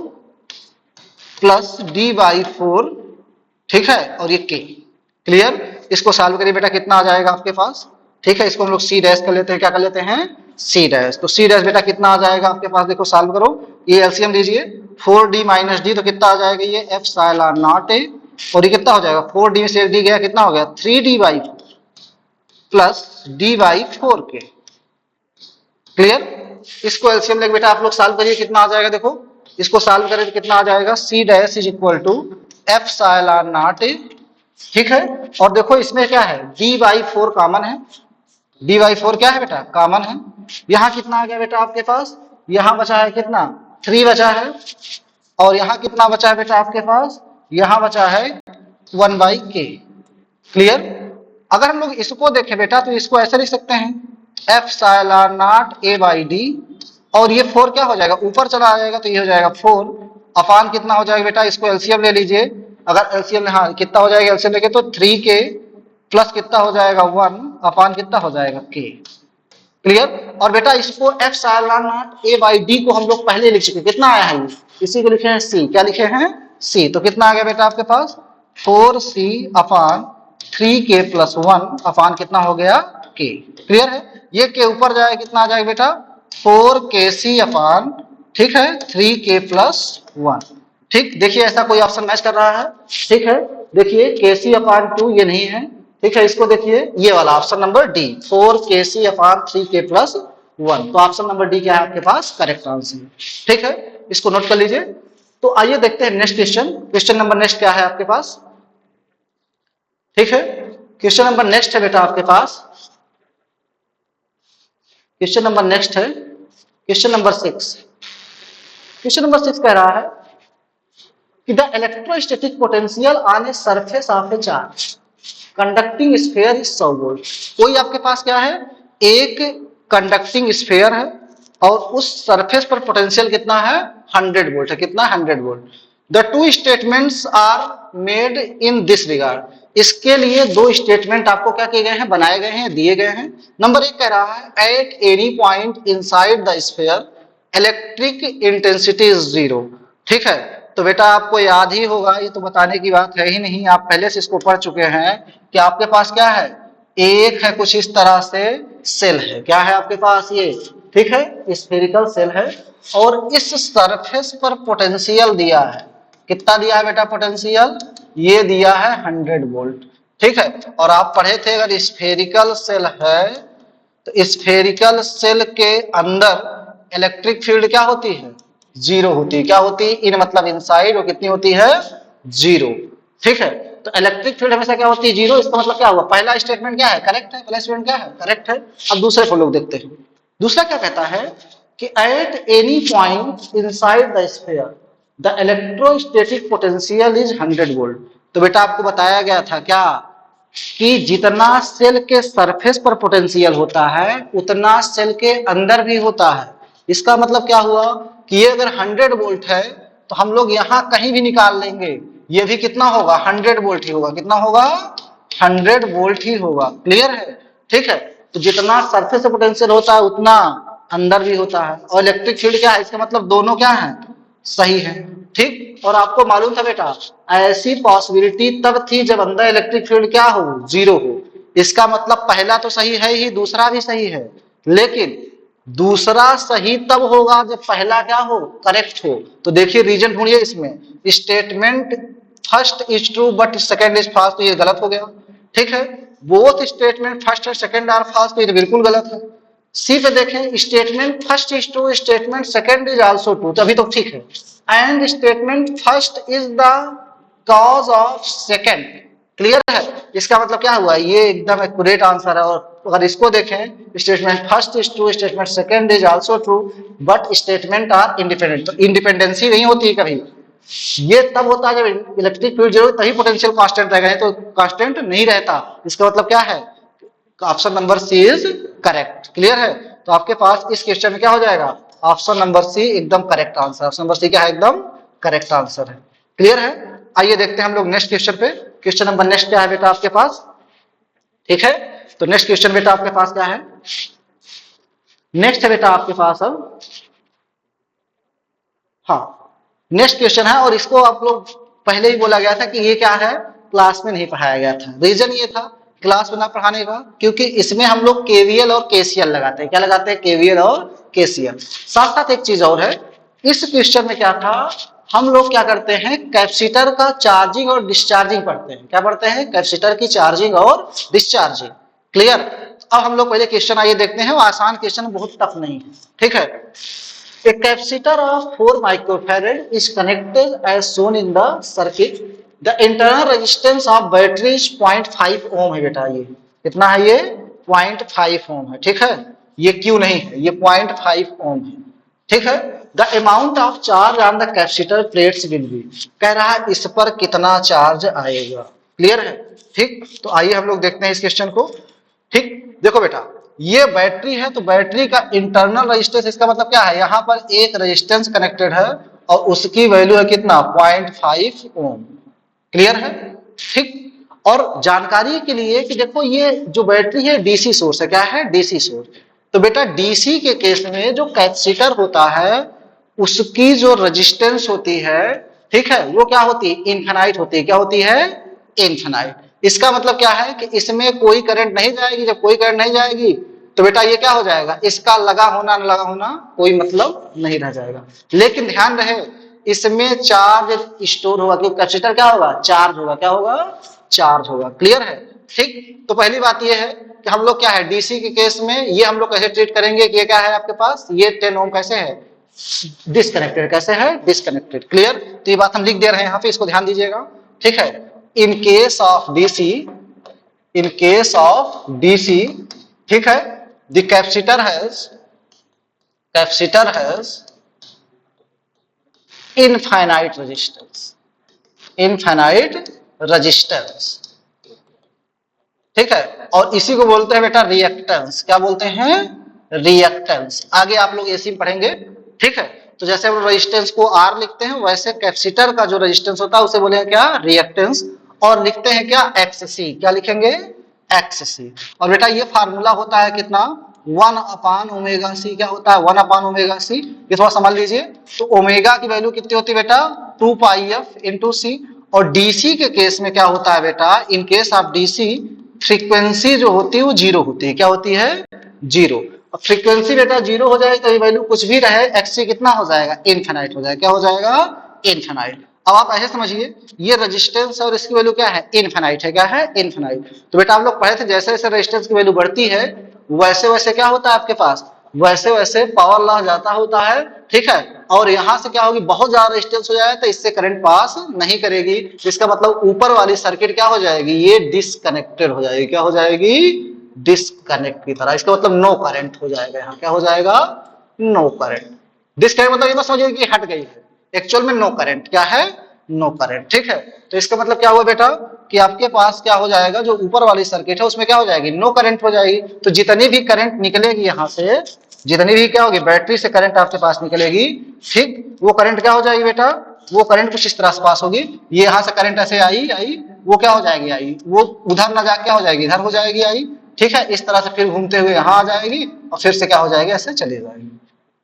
plus D/4। ठीक है, और ये K। क्लियर, इसको सॉल्व करिए बेटा, कितना आ जाएगा आपके पास। ठीक है, इसको हम लोग C डैश कर लेते हैं। क्या कर लेते हैं, C डैश। तो C डैश बेटा कितना आ जाएगा आपके पास, देखो सॉल्व करो, ये एलसीएम लीजिए, 4D माइनस डी, तो कितना आ जाएगा, ये एप्सिलॉन नॉट ए, और ये कितना हो जाएगा, 4D में से डी गया, कितना हो गया, 3D/4 प्लस D/4 के। क्लियर, इसको एलसीएम लेके बेटा आप लोग सॉल्व करिए, कितना आ जाएगा, देखो इसको सॉल्व करें तो कितना आ जाएगा, C dash is equal to epsilon naught A. ठीक है, और देखो इसमें क्या है, D/4 कॉमन है। D/4 क्या है बेटा, कॉमन है। यहां कितना आ गया बेटा आपके पास, यहां बचा है कितना, 3 बचा है। और यहां कितना बचा है बेटा आपके पास, यहां बचा है 1/k। क्लियर, अगर हम लोग इसको देखें बेटा तो इसको ऐसे लिख सकते हैं, epsilon naught A by D, और ये 4 क्या हो जाएगा, ऊपर चला जाएगा तो ये हो जाएगा 4 अपान कितना हो जाएगा बेटा, इसको एलसीएम ले लीजिए। अगर एलसीएम, हाँ कितना हो जाएगा एलसीएम लेके, तो 3k प्लस कितना हो जाएगा 1 अपान कितना हो जाएगा k। क्लियर। और बेटा इसको epsilon naught A by D को हम लोग पहले लिख चुके, कितना आया है ये, इसी को लिखे हैं सी, क्या लिखे हैं सी। तो कितना आ गया बेटा आपके पास 4c अपान 3k प्लस 1 अपान कितना हो गया k। क्लियर है। ये के ऊपर जाए कितना आ जाएगा बेटा 4kc अपान, ठीक है 3k प्लस 1। ठीक, देखिए ऐसा कोई ऑप्शन मैच कर रहा है। ठीक है, देखिए kc अपान 2 ये नहीं है। ठीक है, इसको देखिए ये वाला ऑप्शन नंबर डी 4kc अपान 3k प्लस 1। तो ऑप्शन नंबर डी क्या है आपके पास करेक्ट आंसर। ठीक है, इसको नोट कर लीजिए। तो आइए देखते हैं next question. Question number next क्या है आपके पास। ठीक है, क्वेश्चन नंबर नेक्स्ट है बेटा आपके पास, क्वेश्चन नंबर नेक्स्ट है क्वेश्चन नंबर 6। क्वेश्चन नंबर 6 कह रहा है कि the electrostatic potential on a surface of A charge conducting sphere is 100 volt. कोई आपके पास क्या है, एक कंडक्टिंग स्फीयर है और उस सरफेस पर पोटेंशियल कितना है 100 वोल्ट है। कितना 100 volt. The two statements are made in this regard. इसके लिए दो स्टेटमेंट आपको क्या किए गए हैं, बनाए गए हैं, दिए गए हैं। नंबर 1 कह रहा है at any point inside the sphere electric intensity is 0। ठीक है, तो बेटा आपको याद ही होगा, ये तो बताने की बात है ही नहीं, आप पहले से इसको पढ़ चुके हैं कि आपके पास क्या है, एक है कुछ इस तरह से सेल है, क्या है आपके पास ये, ठीक है स्फेरिकल सेल है और इस सरफेस पर पोटेंशियल दिया है। कितना दिया है बेटा पोटेंशियल, ये दिया है 100 वोल्ट। ठीक है, और आप पढ़े थे अगर स्फेरिकल सेल है तो स्फेरिकल सेल के अंदर इलेक्ट्रिक फील्ड क्या होती है, जीरो होती है। क्या होती है, इन मतलब इनसाइड, वो कितनी होती है, जीरो। ठीक है, तो इलेक्ट्रिक फील्ड हमेशा क्या होती है, जीरो। इसका मतलब क्या हुआ, पहला स्टेटमेंट क्या है, करेक्ट है, पहला स्टेटमेंट क्या है, करेक्ट है। अब दूसरे को लोग देखते हैं। दूसरा क्या कहता है कि at any point inside the sphere the electrostatic potential is 100 volt. तो बेटा आपको बताया गया था क्या कि जितना सेल के सरफेस पर पोटेंशियल होता है उतना सेल के अंदर भी होता है। इसका मतलब क्या हुआ कि ये अगर 100 वोल्ट है तो हम लोग यहां कहीं भी निकाल लेंगे, ये भी कितना होगा 100 वोल्ट ही होगा। कितना होगा 100 वोल्ट ही होगा। क्लियर है। ठीक है, तो जितना सरफेस से पोटेंशियल होता है उतना अंदर भी होता है। और इलेक्ट्रिक फील्ड क्या है, इसका मतलब दोनों क्या है, सही है। ठीक, और आपको मालूम था बेटा ऐसी पॉसिबिलिटी तब थी जब अंदर इलेक्ट्रिक फील्ड क्या हो, जीरो हो। इसका मतलब पहला तो सही है ही, दूसरा भी सही है, लेकिन दूसरा सही तब होगा जब पहला क्या हो, करेक्ट हो। तो देखिए रीजन ढूंढिए इसमें, statement first is true but second is false, तो ये गलत हो गया। ठीक है, बोथ स्टेटमेंट फर्स्ट और सेकंड आर फॉल्स, तो ये बिल्कुल गलत है। सी पे देखें, statement first is true, statement second is also true, तो अभी तो ठीक है। And statement first is the cause of second. Clear है, इसका मतलब क्या हुआ, ये एकदम एक्यूरेट आंसर है। और अगर इसको देखें, statement first is true, statement second is also true but statement are independent. तो इंडिपेंडेंसी नहीं होती कभी, ये तब होता है जब इलेक्ट्रिक फील्ड जीरो तभी पोटेंशियल कांस्टेंट रहेगा, तो कांस्टेंट नहीं रहता। इसका मतलब क्या है, option number C is correct. Clear है, तो आपके पास इस क्वेश्चन में क्या हो जाएगा, ऑप्शन नंबर सी एकदम correct answer. Option number C क्या है, एकदम करेक्ट आंसर है। क्लियर है, आइए देखते हैं हम लोग नेक्स्ट क्वेश्चन पे। क्वेश्चन नंबर नेक्स्ट क्या है बेटा आपके पास। ठीक है, तो नेक्स्ट क्वेश्चन बेटा आपके पास क्या है, नेक्स्ट है बेटा आपके पास अब, हाँ नेक्स्ट क्वेश्चन है। और इसको आप लोग पहले ही बोला गया था कि ये क्या है, क्लास में नहीं पढ़ाया गया था। रीजन ये था क्लास में ना पढ़ाने का, क्योंकि इसमें हम लोग केवीएल और केसीएल लगाते हैं। क्या लगाते हैं, केवीएल और केसीएल। साथ साथ एक चीज और है, इस क्वेश्चन में क्या था, हम लोग क्या करते हैं, कैपेसिटर का चार्जिंग और डिस्चार्जिंग पढ़ते हैं। क्या पढ़ते हैं, कैपेसिटर की चार्जिंग और डिस्चार्जिंग। क्लियर। अब हम लोग पहले क्वेश्चन आइए देखते हैं, वो आसान क्वेश्चन, बहुत टफ नहीं है। ठीक है, a capacitor of 4 microfarad is connected as shown in the circuit. The internal resistance of battery is 0.5 ohm है बेटा। ये कितना है, ये 0.5 ohm है। ठीक है, ये क्यों नहीं है, ये 0.5 ohm है। ठीक है, the amount of charge on the capacitor plates will be, कह रहा है इस पर कितना चार्ज आएगा। क्लियर है। ठीक, तो आइए हम लोग देखते हैं इस क्वेश्चन को। ठीक, देखो बेटा ये बैटरी है, तो बैटरी का इंटरनल रेजिस्टेंस, इसका मतलब क्या है, यहां पर एक रेजिस्टेंस कनेक्टेड है और उसकी वैल्यू है कितना, 0.5 ओम। क्लियर है। ठीक, और जानकारी के लिए कि देखो ये जो बैटरी है डीसी सोर्स है, क्या है, डीसी सोर्स। तो बेटा डीसी के केस में जो कैपेसिटर होता है उसकी जो रेजिस्टेंस होती है, ठीक है, वो क्या होती है, इनफिनाइट होती है। क्या होती है, इनफिनाइट। इसका मतलब क्या है कि इसमें कोई करंट नहीं जाएगी। जब कोई करंट नहीं जाएगी तो बेटा ये क्या हो जाएगा, इसका लगा होना न लगा होना कोई मतलब नहीं रह जाएगा। लेकिन ध्यान रहे इसमें चार्ज स्टोर होगा, क्योंकि कैपेसिटर क्या होगा, चार्ज होगा। क्या होगा, चार्ज होगा। क्लियर है, ठीक। तो पहली बात ये है कि हम लोग क्या है डीसी के केस में ये हम लोग कैसे ट्रीट करेंगे कि ये क्या है आपके पास, ये 10 ओम कैसे है, डिस्कनेक्टेड। कैसे है, डिस्कनेक्टेड। क्लियर। तो ये बात हम लिख दे रहे हैं यहाँ पे, इसको ध्यान दीजिएगा, ठीक है। In case of DC, in case of DC, ठीक है, the capacitor has infinite resistance, infinite resistance, ठीक है। और इसी को बोलते हैं बेटा रिएक्टेंस। क्या बोलते हैं, रिएक्टेंस। आगे आप लोग एसी में पढ़ेंगे, ठीक है। तो जैसे हम रेजिस्टेंस को आर लिखते हैं वैसे कैपेसिटर का जो रेजिस्टेंस होता है उसे बोलेंगे क्या, रिएक्टेंस। और लिखते हैं क्या, एक्ससी। क्या लिखेंगे, एक्ससी। और बेटा ये फार्मूला होता है कितना, 1/ओमेगा सी। क्या होता है, 1/ओमेगा सी। ये थोड़ा समझ लीजिए। तो ओमेगा की वैल्यू कितनी होती है बेटा, 2πf इंटू सी। और डीसी के केस में क्या होता है बेटा, in case of DC frequency जो होती है वो जीरो होती है। क्या होती है, जीरो। फ्रीक्वेंसी बेटा जीरो हो जाए तो ये वैल्यू कुछ भी रहे, एक्ससी कितना हो जाएगा, इनफिनाइट हो जाएगा। क्या हो जाएगा, इनफिनाइट। अब आप ऐसे समझिए ये रेजिस्टेंस और इसकी वैल्यू क्या है, इनफिनाइट है। क्या है, इनफिनाइट। तो बेटा आप लोग पढ़े थे जैसे जैसे रेजिस्टेंस की वैल्यू बढ़ती है वैसे वैसे क्या होता है आपके पास, वैसे वैसे पावर लॉस जाता होता है, ठीक है। और यहां से क्या होगी, बहुत ज्यादा रेजिस्टेंस हो जाए तो इससे करंट पास नहीं करेगी। इसका मतलब ऊपर वाली सर्किट क्या हो जाएगी, ये डिस्कनेक्टेड हो जाएगी। क्या हो जाएगी, डिस्कनेक्ट की तरह। इसका मतलब नो करंट हो जाएगा। यहाँ क्या हो जाएगा, नो करंट। डिस्कनेक्ट मतलब ये मत समझिए कि हट गई है, एक्चुअल में नो करंट। क्या है, नो करंट, ठीक है। तो इसका मतलब क्या हुआ बेटा कि आपके पास क्या हो जाएगा, जो ऊपर वाली सर्किट है उसमें क्या हो जाएगी, नो करंट हो जाएगी। तो जितनी भी करंट निकलेगी यहां से, जितनी भी क्या होगी बैटरी से करंट आपके पास निकलेगी, ठीक, वो करंट क्या हो जाएगी बेटा, वो करंट कुछ इस तरह से पास होगी। ये यहां से करंट ऐसे आई, वो क्या हो जाएगी, आई, वो उधर ना जाके क्या हो जाएगी, इधर हो जाएगी आई, ठीक है। इस तरह से फिर घूमते हुए यहां आ जाएगी और फिर से क्या हो जाएगी, ऐसे चली जाएगी,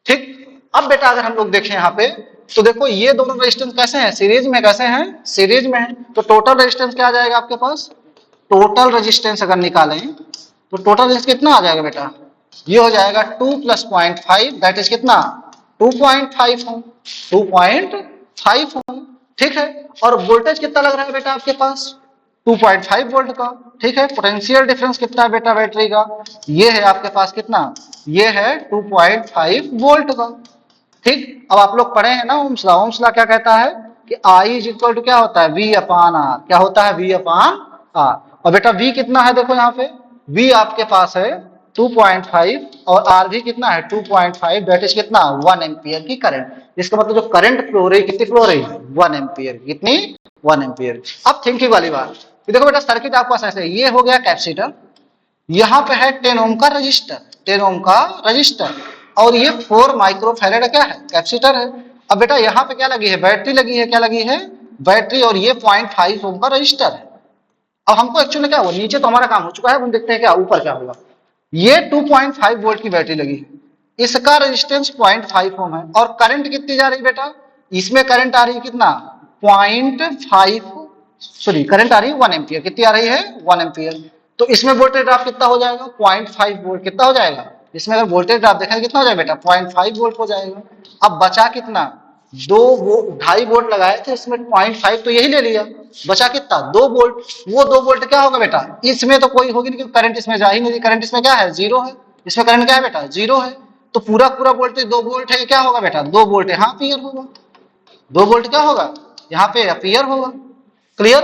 ठीक। अब बेटा अगर हम लोग देखें यहाँ पे तो देखो ये दोनों रेजिस्टेंस कैसे हैं, सीरीज में। कैसे हैं, सीरीज में है। तो टोटल रेजिस्टेंस क्या आ जाएगा आपके पास, टोटल रेजिस्टेंस अगर निकालें तो टोटल रेजिस्टेंस कितना आ जाएगा बेटा, ये हो जाएगा 2 + 0.5 दैट इज कितना, 2.5 ओम, 2.5 ओम, ठीक है। और वोल्टेज कितना लग रहा है बेटा आपके पास, 2.5 वोल्ट का, ठीक है। पोटेंशियल डिफरेंस कितना है बेटा बैटरी का, ये है आपके पास कितना, ये है 2.5 वोल्ट का, ठीक। अब आप लोग पढ़े हैं ना ओम्स लॉ। ओम्स लॉ क्या कहता है कि I इज इक्वल टू क्या होता है, V/R। क्या होता है, V/R। और बेटा V कितना है, देखो यहाँ पे V आपके पास है 2.5 और R भी कितना है 2.5 दैट इज कितना 1 एम्पियर की करंट। इसका मतलब जो करंट फ्लो हो रही कितनी फ्लो हो रही है, 1 एम्पियर। कितनी, 1 एम्पियर। अब थिंकिंग वाली बात, देखो बेटा सर्किट आपके पास ऐसे, ये हो गया कैपेसिटर, यहाँ पे है 10 ओम का रजिस्टर, 10 ओम का रजिस्टर, और ये 4 माइक्रोफैरेड क्या है, कैपेसिटर है। अब बेटा यहाँ पे क्या लगी है, बैटरी लगी है। क्या लगी है, बैटरी। और ये 0.5 ओम का रजिस्टर है। अब हमको एक्चुअली क्या हुआ, नीचे तो हमारा काम हो चुका है, हम देखते हैं क्या ऊपर क्या होगा। ये 2.5 वोल्ट की बैटरी लगी है, इसका रेजिस्टेंस 0.5 ओम है। और करंट कितनी जा रही है बेटा, इसमें करंट आ रही है कितना 0.5, सॉरी करंट आ रही है 1 एम्पियर। कितनी आ रही है, 1 एम्पियर। तो इसमें वोल्टेज ड्रॉप कितना हो जाएगा, 0.5 वोल्ट। कितना हो जाएगा, इसमें अगर वोल्टेज ड्रॉप देखें कितना हो जाएगा बेटा, 0.5 वोल्ट हो जाएगा। अब बचा कितना, 2.5 वोल्ट लगाए थे, इसमें 0.5 तो यही ले लिया, बचा कितना 2 वोल्ट। वो 2 वोल्ट क्या होगा बेटा, इसमें तो कोई होगी नहीं क्योंकि करंट इसमें जा ही नहीं, करंट इसमें क्या है, जीरो है। इसमें करंट क्या है बेटा, जीरो है। तो पूरा पूरा वोल्टेज 2 वोल्ट है, क्या होगा बेटा, 2 वोल्ट यहाँ अपीयर होगा, 2 वोल्ट क्या होगा यहाँ पे अपीयर होगा। क्लियर।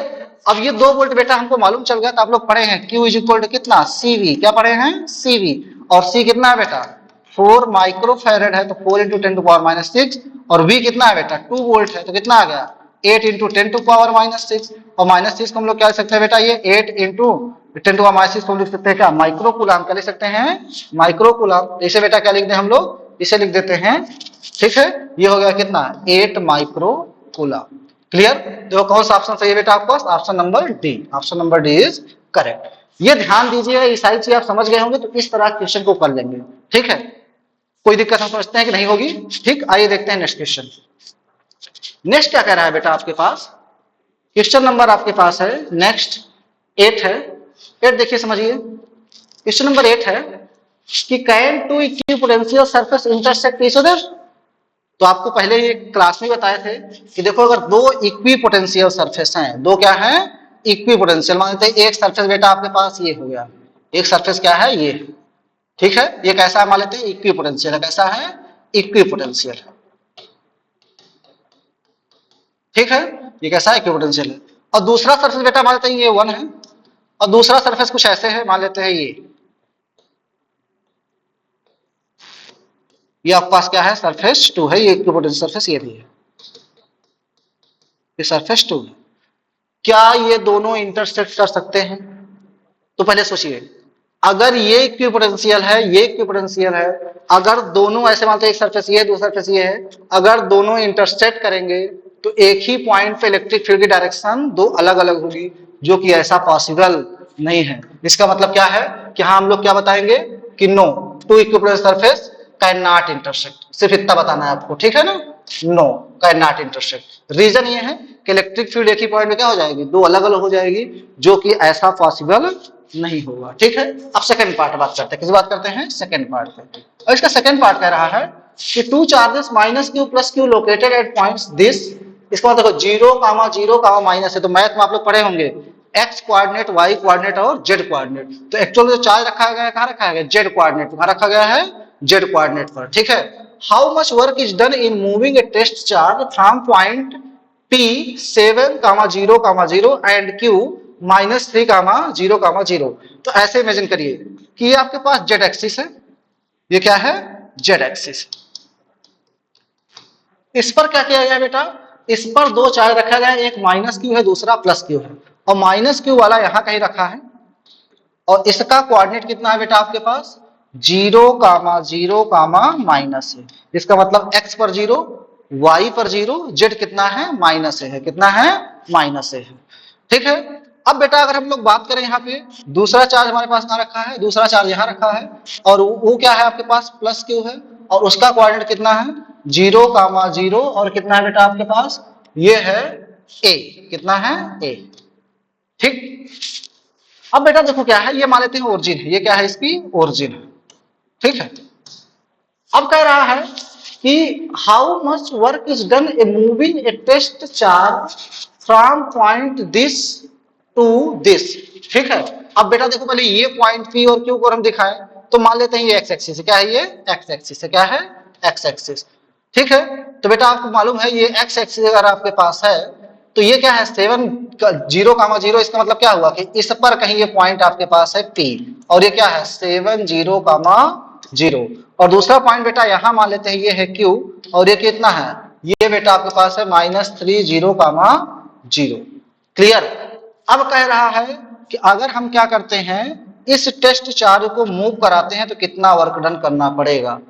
अब ये 2 वोल्ट बेटा हमको मालूम चल गया। तो आप लोग पढ़े हैं Q इज इक्वल टू कितना, CV। क्या पढ़े हैं, CV। और C कितना है बेटा, 4 माइक्रोफैरेड है तो 4 × 10⁻⁶। और V कितना है बेटा, 2 वोल्ट है तो कितना आ गया 8 × 10⁻⁶। और -6 को हम लोग क्या लिख सकते हैं बेटा, ये 8 × 10⁻⁶ को लिख सकते हैं क्या, माइक्रो कूलम। क्या लिख सकते हैं, माइक्रो कूलम। इसे बेटा क्या लिख दें हम लोग, इसे लिख देते हैं, ठीक है। ये हो गया कितना 8 माइक्रो कूलम। क्लियर। देखो कौन सा ऑप्शन सही है बेटा आपके पास, option number D. Option number D is correct. ये ध्यान दीजिएगा, ये सारी चीज आप समझ गए होंगे तो इस तरह क्वेश्चन को कर लेंगे। ठीक है, कोई दिक्कत हम समझते हैं कि नहीं होगी। ठीक, आइए देखते हैं नेक्स्ट क्वेश्चन। नेक्स्ट क्या कह रहा है बेटा आपके पास, क्वेश्चन नंबर आपके पास है नेक्स्ट 8 है। 8 देखिए समझिए, क्वेश्चन नंबर 8 है कि can two equipotential surface intersect each other. तो आपको पहले ये क्लास में बताए थे कि देखो अगर दो इक्विपोटेंशियल सरफेस हैं, दो क्या है इक्विपोटेंशियल, मान लेते हैं एक सरफेस बेटा आपके पास ये हो गया, एक सरफेस क्या है ये, ठीक है, ये कैसा है मान लेते हैं इक्विपोटेंशियल है, कैसा है इक्विपोटेंशियल है। ठीक है, ये कैसा है इक्विपोटेंशियल है। और दूसरा सरफेस बेटा मान लेते हैं ये 1 है, और दूसरा सरफेस कुछ ऐसे है, मान लेते हैं ये आपके पास क्या है सरफेस 2 है, ये इक्विपोटेंशियल सरफेस ये भी है, ये सरफेस 2 है। क्या ये दोनों इंटरसेक्ट कर सकते हैं? तो पहले सोचिए, अगर ये इक्विपोटेंशियल है, ये इक्विपोटेंशियल है, अगर दोनों ऐसे मानते हैं एक सरफेस ये है दूसरा सरफेस ये है, अगर दोनों इंटरसेक्ट करेंगे तो एक ही पॉइंट पे इलेक्ट्रिक फील्ड की डायरेक्शन दो अलग अलग होगी, जो कि ऐसा पॉसिबल नहीं है। इसका मतलब क्या है कि हाँ हम लोग क्या बताएंगे कि no, two equipotential surface can not intersect, सिर्फ इतना बताना है आपको, ठीक है ना, no can not intersect. Reason ये है कि इलेक्ट्रिक फील्ड एक ही पॉइंट में क्या हो जाएगी, दो अलग अलग हो जाएगी, जो कि ऐसा पॉसिबल नहीं होगा। ठीक है, अब सेकंड पार्ट बात करते हैं, किस बात करते हैं सेकंड पार्ट पे। और इसका सेकंड पार्ट कह रहा है कि two charges minus Q plus Q located at points this, इसका मतलब देखो 0, 0, माइनस है, तो मैथ में आप लोग पढ़े होंगे एक्स कोऑर्डिनेट, वाई कोऑर्डिनेट और जेड कोऑर्डिनेट। तो एक्चुअल जो चार्ज रखा गया है कहाँ रखा गया, जेड कोऑर्डिनेट, कहाँ रखा गया है जेड कोऑर्डिनेट पर। ठीक है, how much work is done in moving a test charge from point P 7, 0, 0 and Q -3, 0, 0। तो ऐसे इमेजिन करिए कि ये आपके पास जेड एक्सिस है, ये क्या है जेड एक्सिस। इस पर क्या किया गया बेटा, इस पर दो चार्ज रखा गया, एक माइनस क्यू है दूसरा प्लस क्यू है, और माइनस क्यू वाला यहां कहीं रखा है, और इसका कोऑर्डिनेट कितना है बेटा आपके पास 0, 0, माइनस है। इसका मतलब x पर 0, y पर 0, z कितना है माइनस है, कितना है माइनस है। ठीक है, अब बेटा अगर हम लोग बात करें यहाँ पे दूसरा चार्ज हमारे पास कहाँ रखा है, दूसरा चार्ज यहाँ रखा है, और वो क्या है आपके पास प्लस क्यू है, और उसका कोऑर्डिनेट कितना है 0, 0, और कितना है बेटा आपके पास ये है a, कितना है a। ठीक, अब बेटा देखो क्या है, ये मान लेते हैं ओरिजिन है, ये क्या है इसकी ओरिजिन है। ठीक है, अब कह रहा है कि how much work is done a moving a test charge from point this to this. ठीक है, अब बेटा देखो पहले ये पॉइंट P और Q को हम दिखाएं, तो मान लेते हैं ये एक्स एक्सिस है, क्या है ये एक्स एक्सिस है, क्या है एक्स एक्सिस। ठीक है, तो बेटा आपको मालूम है ये एक्स एक्सिस अगर आपके पास है तो ये क्या है 7, 0, 0, इसका मतलब क्या हुआ कि इस पर कहीं ये पॉइंट आपके पास है P, और ये क्या है 7, 0, 0, और दूसरा पॉइंट बेटा यहां मान लेते हैं ये है Q, और ये कितना है ये बेटा आपके पास है -3, 0, 0। क्लियर। अब कह रहा है कि अगर हम क्या करते हैं इस टेस्ट चार्ज को मूव कराते हैं तो कितना वर्क डन करना पड़ेगा।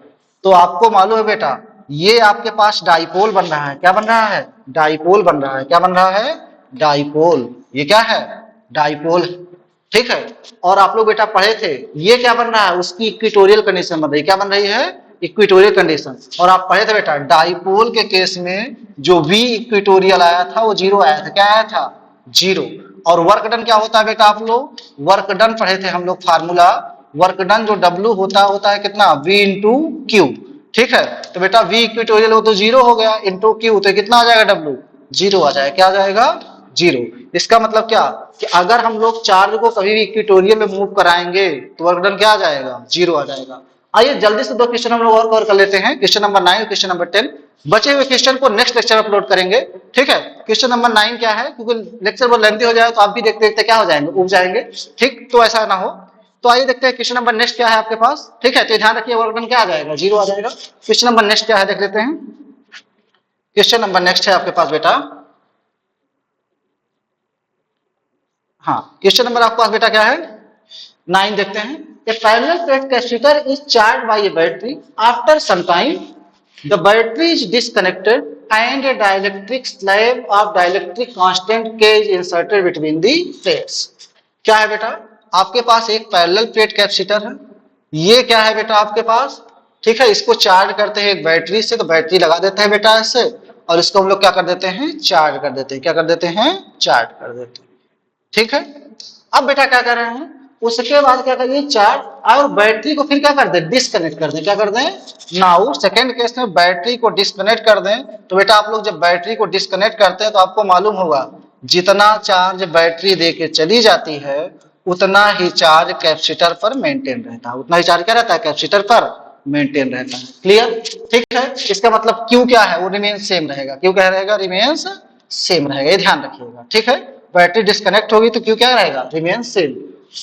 तो आपको मालूम है बेटा ये आपके पास डाइपोल बन रहा है, क्या बन रहा है डाइपोल बन रहा है, क्या बन रहा है डाइपोल, ये क्या है डाइपोल। ठीक है, और आप लोग बेटा पढ़े थे ये क्या बन रहा है उसकी इक्वेटोरियल कंडीशन बन रही है, क्या बन रही है इक्वेटोरियल कंडीशन। और आप पढ़े थे बेटा डाइपोल के केस में जो V इक्वेटोरियल आया था वो 0 आया था, क्या आया था 0। और वर्क डन क्या होता है बेटा, आप लोग वर्क डन पढ़े थे हम लोग फार्मूला, वर्क डन जो W होता है कितना V इंटू क्यू। ठीक है, तो बेटा V इक्वेटोरियल हो तो 0 हो गया, इंटू क्यू तो कितना आ जाएगा W 0 आ जाएगा, क्या आ जाएगा 0। इसका मतलब क्या कि अगर हम लोग चार्ज को कभी भी इक्वेटोरियल में मूव कराएंगे तो वर्क डन क्या आ जाएगा 0 आ जाएगा। आइए जल्दी से दो क्वेश्चन हम लोग और कवर कर लेते हैं, क्वेश्चन नंबर 9 और क्वेश्चन नंबर 10। बचे हुए क्वेश्चन को नेक्स्ट लेक्चर में अपलोड करेंगे। ठीक है, क्वेश्चन नंबर 9 क्या है, क्योंकि लेक्चर बहुत लेंथी हो जाए तो आप भी देखते देखते क्या हो जाएंगे उब जाएंगे, ठीक, तो ऐसा ना हो। तो आइए देखते हैं क्वेश्चन नंबर नेक्स्ट क्या है आपके पास। ठीक है, तो ध्यान रखिए वर्क डन क्या आ जाएगा 0 आ जाएगा। क्वेश्चन नंबर नेक्स्ट क्या है देख लेते हैं। क्वेश्चन नंबर नेक्स्ट है आपके पास बेटा, हाँ क्वेश्चन नंबर आपके पास बेटा क्या है 9 देखते हैं। A parallel plate capacitor is charged by a battery. After some time, the battery is disconnected and a dielectric slab of dielectric constant K is inserted between the plates. क्या है बेटा, आपके पास एक पैरेलल प्लेट कैपेसिटर है, ये क्या है बेटा आपके पास, ठीक है, इसको चार्ज करते हैं एक बैटरी से, तो बैटरी लगा देते हैं बेटा ऐसे, और इसको हम लोग क्या कर देते हैं, चार्ज कर देते हैं, क्या कर देते हैं, चार्ज कर देते हैं, ठीक है। अब बेटा क्या कर रहे हैं, उसके बाद क्या करिए, चार्ज, और बैटरी को फिर क्या कर दें, डिस्कनेक्ट कर दें, क्या कर दें, नाउ सेकंड केस में बैटरी को डिस्कनेक्ट कर दें। तो बेटा आप लोग जब बैटरी को डिस्कनेक्ट करते हैं तो आपको मालूम होगा जितना चार्ज बैटरी देके चली जाती है उतना ही चार्ज कैपेसिटर पर मेंटेन रहता है, उतना ही चार्ज क्या रहता है, कैपेसिटर पर मेंटेन रहता है। क्लियर, ठीक है। इसका मतलब क्यू क्या है, वो रिमेन्स सेम रहेगा, क्यू क्या रहेगा, रिमेन्स सेम रहेगा, ये ध्यान रखिएगा, ठीक है। बैटरी डिस्कनेक्ट होगी तो क्यू क्या रहेगा, रिमेन्स सेम,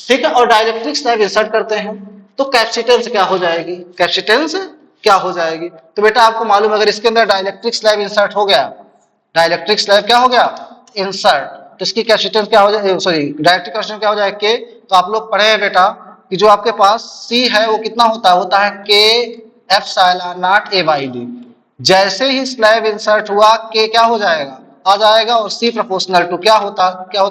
ठीक है। और डाइलेक्ट्रिक स्लैब इंसर्ट करते हैं तो कैपेसिटेंस क्या हो जाएगी, कैपेसिटेंस क्या हो जाएगी। तो बेटा आपको मालूम है अगर इसके अंदर डाइलेक्ट्रिक स्लैब इंसर्ट हो गया, डाइलेक्ट्रिक स्लैब क्या हो गया, इंसर्ट, तो इसकी कैपेसिटेंस क्या हो जाए, सॉरी डाइलेक्ट्रिक कैपेसिटेंस क्या हो जाएगा, के। तो आप लोग पढ़े हैं बेटा कि जो आपके पास सी है वो कितना होता है के epsilon naught A by D. जैसे ही स्लैब इंसर्ट हुआ के क्या हो जाएगा, आ जाएगा, और सी प्रोपोर्शनल टू क्या होता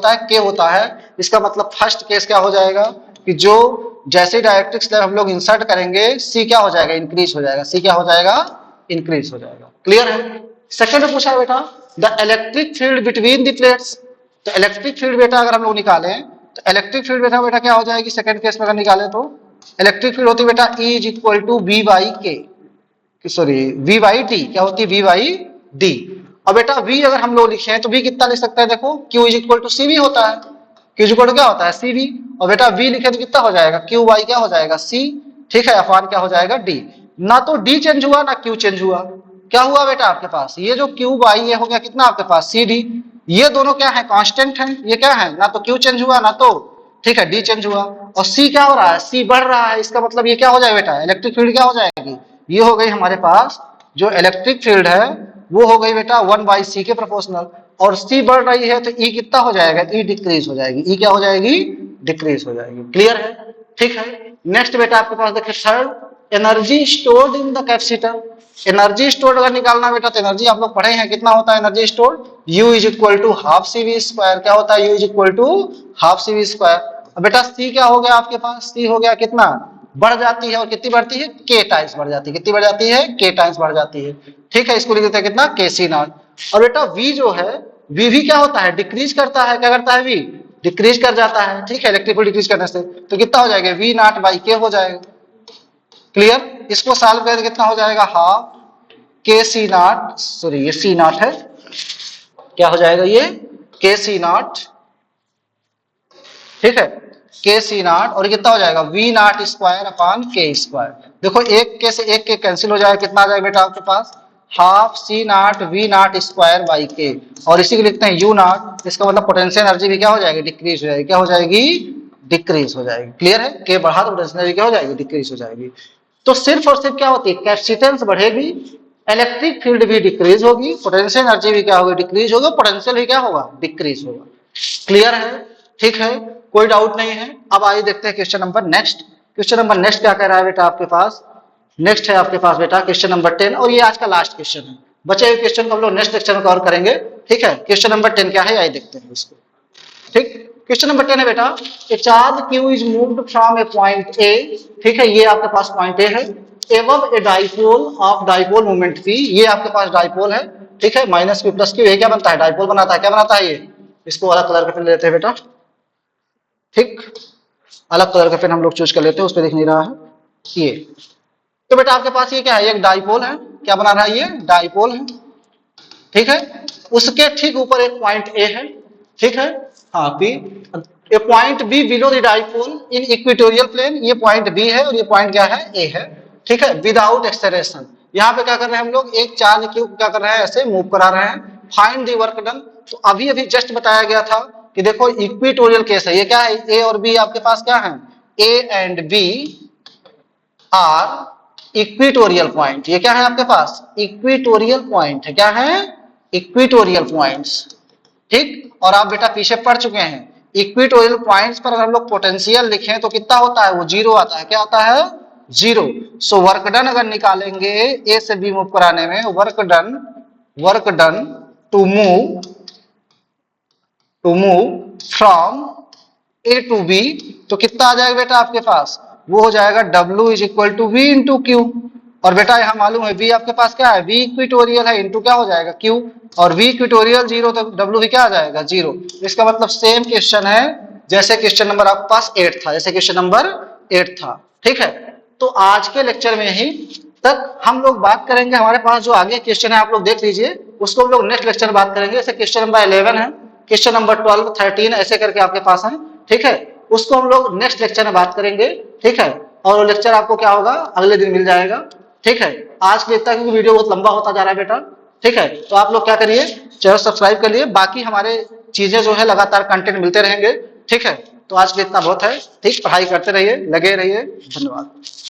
है, के होता है। इसका मतलब फर्स्ट केस क्या हो जाएगा कि जो जैसे डाइलेक्ट्रिक स्लैब हम लोग इंसर्ट करेंगे सी क्या हो जाएगा, इंक्रीज हो जाएगा, सी क्या हो जाएगा, इंक्रीज हो जाएगा। क्लियर है। सेकंड में पूछा बेटा the electric field between the plates. तो इलेक्ट्रिक फील्ड बेटा अगर हम लोग निकालें तो इलेक्ट्रिक फील्ड बेटा क्या हो जाएगी, सेकंड केस में अगर निकालें तो इलेक्ट्रिक फील्ड होती है बेटा E is equal to B by K, sorry V by T, क्या होती है, वी बाई डी। और बेटा v अगर हम लोग लिखे तो v कितना लिख सकते हैं, देखो q is equal to C V होता है, q इज इक्वल टू क्या होता है, सी वी। और बेटा v लिखे तो कितना हो जाएगा, q बाई क्या हो जाएगा, c, ठीक है, अपान क्या हो जाएगा, d। ना तो d चेंज हुआ ना q चेंज हुआ, क्या हुआ बेटा आपके पास, ये जो q बाई ये हो गया कितना आपके पास, सी डी। ये दोनों क्या है, कांस्टेंट है, ये क्या है, ना तो q चेंज हुआ ना तो, ठीक है, d चेंज हुआ। और c क्या हो रहा है, c बढ़ रहा है, इसका मतलब ये क्या हो जाएगा बेटा, इलेक्ट्रिक फील्ड क्या हो जाएगी, ये हो गई हमारे पास जो इलेक्ट्रिक फील्ड है वो हो गई बेटा 1/c के प्रोपोर्शनल। और c बढ़ रही है तो e कितना हो जाएगा, e डिक्रीज हो जाएगी, e क्या हो जाएगी, डिक्रीज हो जाएगी। क्लियर है, ठीक है। नेक्स्ट बेटा आपके पास देखिए third, energy stored in the capacitor. Energy stored अगर निकालना बेटा तो एनर्जी आप लोग पढ़े हैं, कितना होता है energy stored, u is equal to half C V square, क्या होता है, u is equal to half C V square. बेटा c क्या हो गया आपके पास, c हो गया कितना, बढ़ जाती है, और कितनी बढ़ती है, के टाइम्स बढ़ जाती है, कितनी बढ़ जाती है, के टाइम्स बढ़ जाती है, ठीक है। इसको लिख देते हैं कितना, के सी नॉट। और बेटा v जो है, v भी क्या होता है, डिक्रीज करता है, क्या करता है, v डिक्रीज कर जाता है, ठीक है, इलेक्ट्रिक फील्ड डिक्रीज करने से, तो कितना हो जाएगा, v नॉट बाई के हो जाएगा। क्लियर, इसको सॉल्व करें तो कितना हो जाएगा, हाफ के सी नॉट, सॉरी ये सी नॉट है, क्या हो जाएगा ये, के सी नॉट, ठीक है, के सी नॉट, और कितना हो जाएगा, वी नॉट स्क्वायर अपॉन के स्क्वायर। देखो एक के से एक के कैंसिल हो जाएगा, कितना आ जाएगा बेटा आपके पास, half C nought V nought square by K, और इसी को लिखते हैं यू नॉट। इसका मतलब पोटेंशियल एनर्जी भी क्या हो जाएगी, डिक्रीज हो जाएगी, क्या हो जाएगी, डिक्रीज हो जाएगी। क्लियर है, के बढ़ा तो पोटेंशियल एनर्जी क्या हो जाएगी, डिक्रीज हो जाएगी। तो सिर्फ और सिर्फ क्या होती है, कैपेसिटेंस बढ़ेगी, इलेक्ट्रिक फील्ड भी डिक्रीज होगी, पोटेंशियल एनर्जी भी क्या होगी, डिक्रीज होगा, पोटेंशियल भी क्या होगा, डिक्रीज होगा। क्लियर है, ठीक है, कोई डाउट नहीं है। अब आइए देखते हैं question number next. Question number next क्या कह रहा है बेटा आपके पास, नेक्स्ट है आपके पास बेटा क्वेश्चन नंबर 10, और ये आज का लास्ट क्वेश्चन है, बचे हुए क्वेश्चन को हम लोग नेक्स्ट लेक्चर में कवर करेंगे, ठीक है। क्वेश्चन नंबर 10 क्या है, आइए देखते हैं इसको, ठीक। क्वेश्चन नंबर 10 है बेटा, ए charge q is moved from A point A, ठीक है, ये आपके पास पॉइंट ए है, एवं a dipole of dipole moment p, ये आपके पास डाइपोल है, ठीक है, माइनस q प्लस q, ये क्या बनता है, डाइपोल बनाता है, क्या बनाता है ये, इसको अलग कलर का पेन लेते हैं बेटा, ठीक, अलग कलर का पेन हम लोग चूज कर लेते हैं, उस पर दिख नहीं रहा है ये। तो बेटा आपके पास ये क्या है, एक डाइपोल है, क्या बना रहा है, ये डाइपोल है, ठीक है। उसके ठीक ऊपर एक पॉइंट ए है, ठीक है, हाँ B, a point B below the dipole in equatorial plane, ये पॉइंट बी है और ये पॉइंट क्या है, ए है, ठीक है, विदाउट एक्सेलरेशन। यहाँ पे क्या कर रहे हैं हम लोग, एक चार्ज क्यूब क्या कर रहे हैं, ऐसे मूव करा रहे हैं, फाइंड द वर्क डन। तो अभी अभी जस्ट बताया गया था कि देखो इक्वेटोरियल केस है, ये क्या है, ए और बी आपके पास क्या है, A and B are equatorial point, ये क्या है आपके पास, इक्वेटोरियल पॉइंट है, क्या है, इक्वेटोरियल पॉइंट्स, ठीक। और आप बेटा पीछे पढ़ चुके हैं, इक्वेटोरियल पॉइंट्स पर अगर हम लोग पोटेंशियल लिखें तो कितना होता है, वो जीरो आता है, क्या आता है, जीरो। सो वर्क डन अगर निकालेंगे ए से बी मूव कराने में, work done to move from A to B, तो कितना आ जाएगा बेटा आपके पास, वो हो जाएगा W is equal to V into Q. और बेटा यहाँ मालूम है V आपके पास क्या है, V इक्वेटोरियल है, इंटू क्या हो जाएगा Q, और V इक्वेटोरियल जीरो तो W भी क्या आ जाएगा, जीरो। इसका मतलब सेम क्वेश्चन है जैसे क्वेश्चन नंबर आपके पास 8 था, जैसे क्वेश्चन नंबर 8 था। ठीक है, तो आज के लेक्चर में ही तक हम लोग बात करेंगे। हमारे पास जो आगे क्वेश्चन है आप लोग देख लीजिए, उसको हम लोग नेक्स्ट लेक्चर बात करेंगे। जैसे क्वेश्चन नंबर 11 है, क्वेश्चन नंबर 12, 13 ऐसे करके आपके पास है। ठीक है, उसको हम लोग नेक्स्ट लेक्चर में बात करेंगे। ठीक है, और वो लेक्चर आपको क्या होगा, अगले दिन मिल जाएगा। ठीक है, आज के इतना, क्योंकि वीडियो बहुत लंबा होता जा रहा है बेटा। ठीक है, तो आप लोग क्या करिए, चैनल सब्सक्राइब कर लिए, बाकी हमारे चीजें जो है लगातार कंटेंट मिलते रहेंगे। ठीक है, तो आज के लिए इतना बहुत है। ठीक, पढ़ाई करते रहिए, लगे रहिए। धन्यवाद।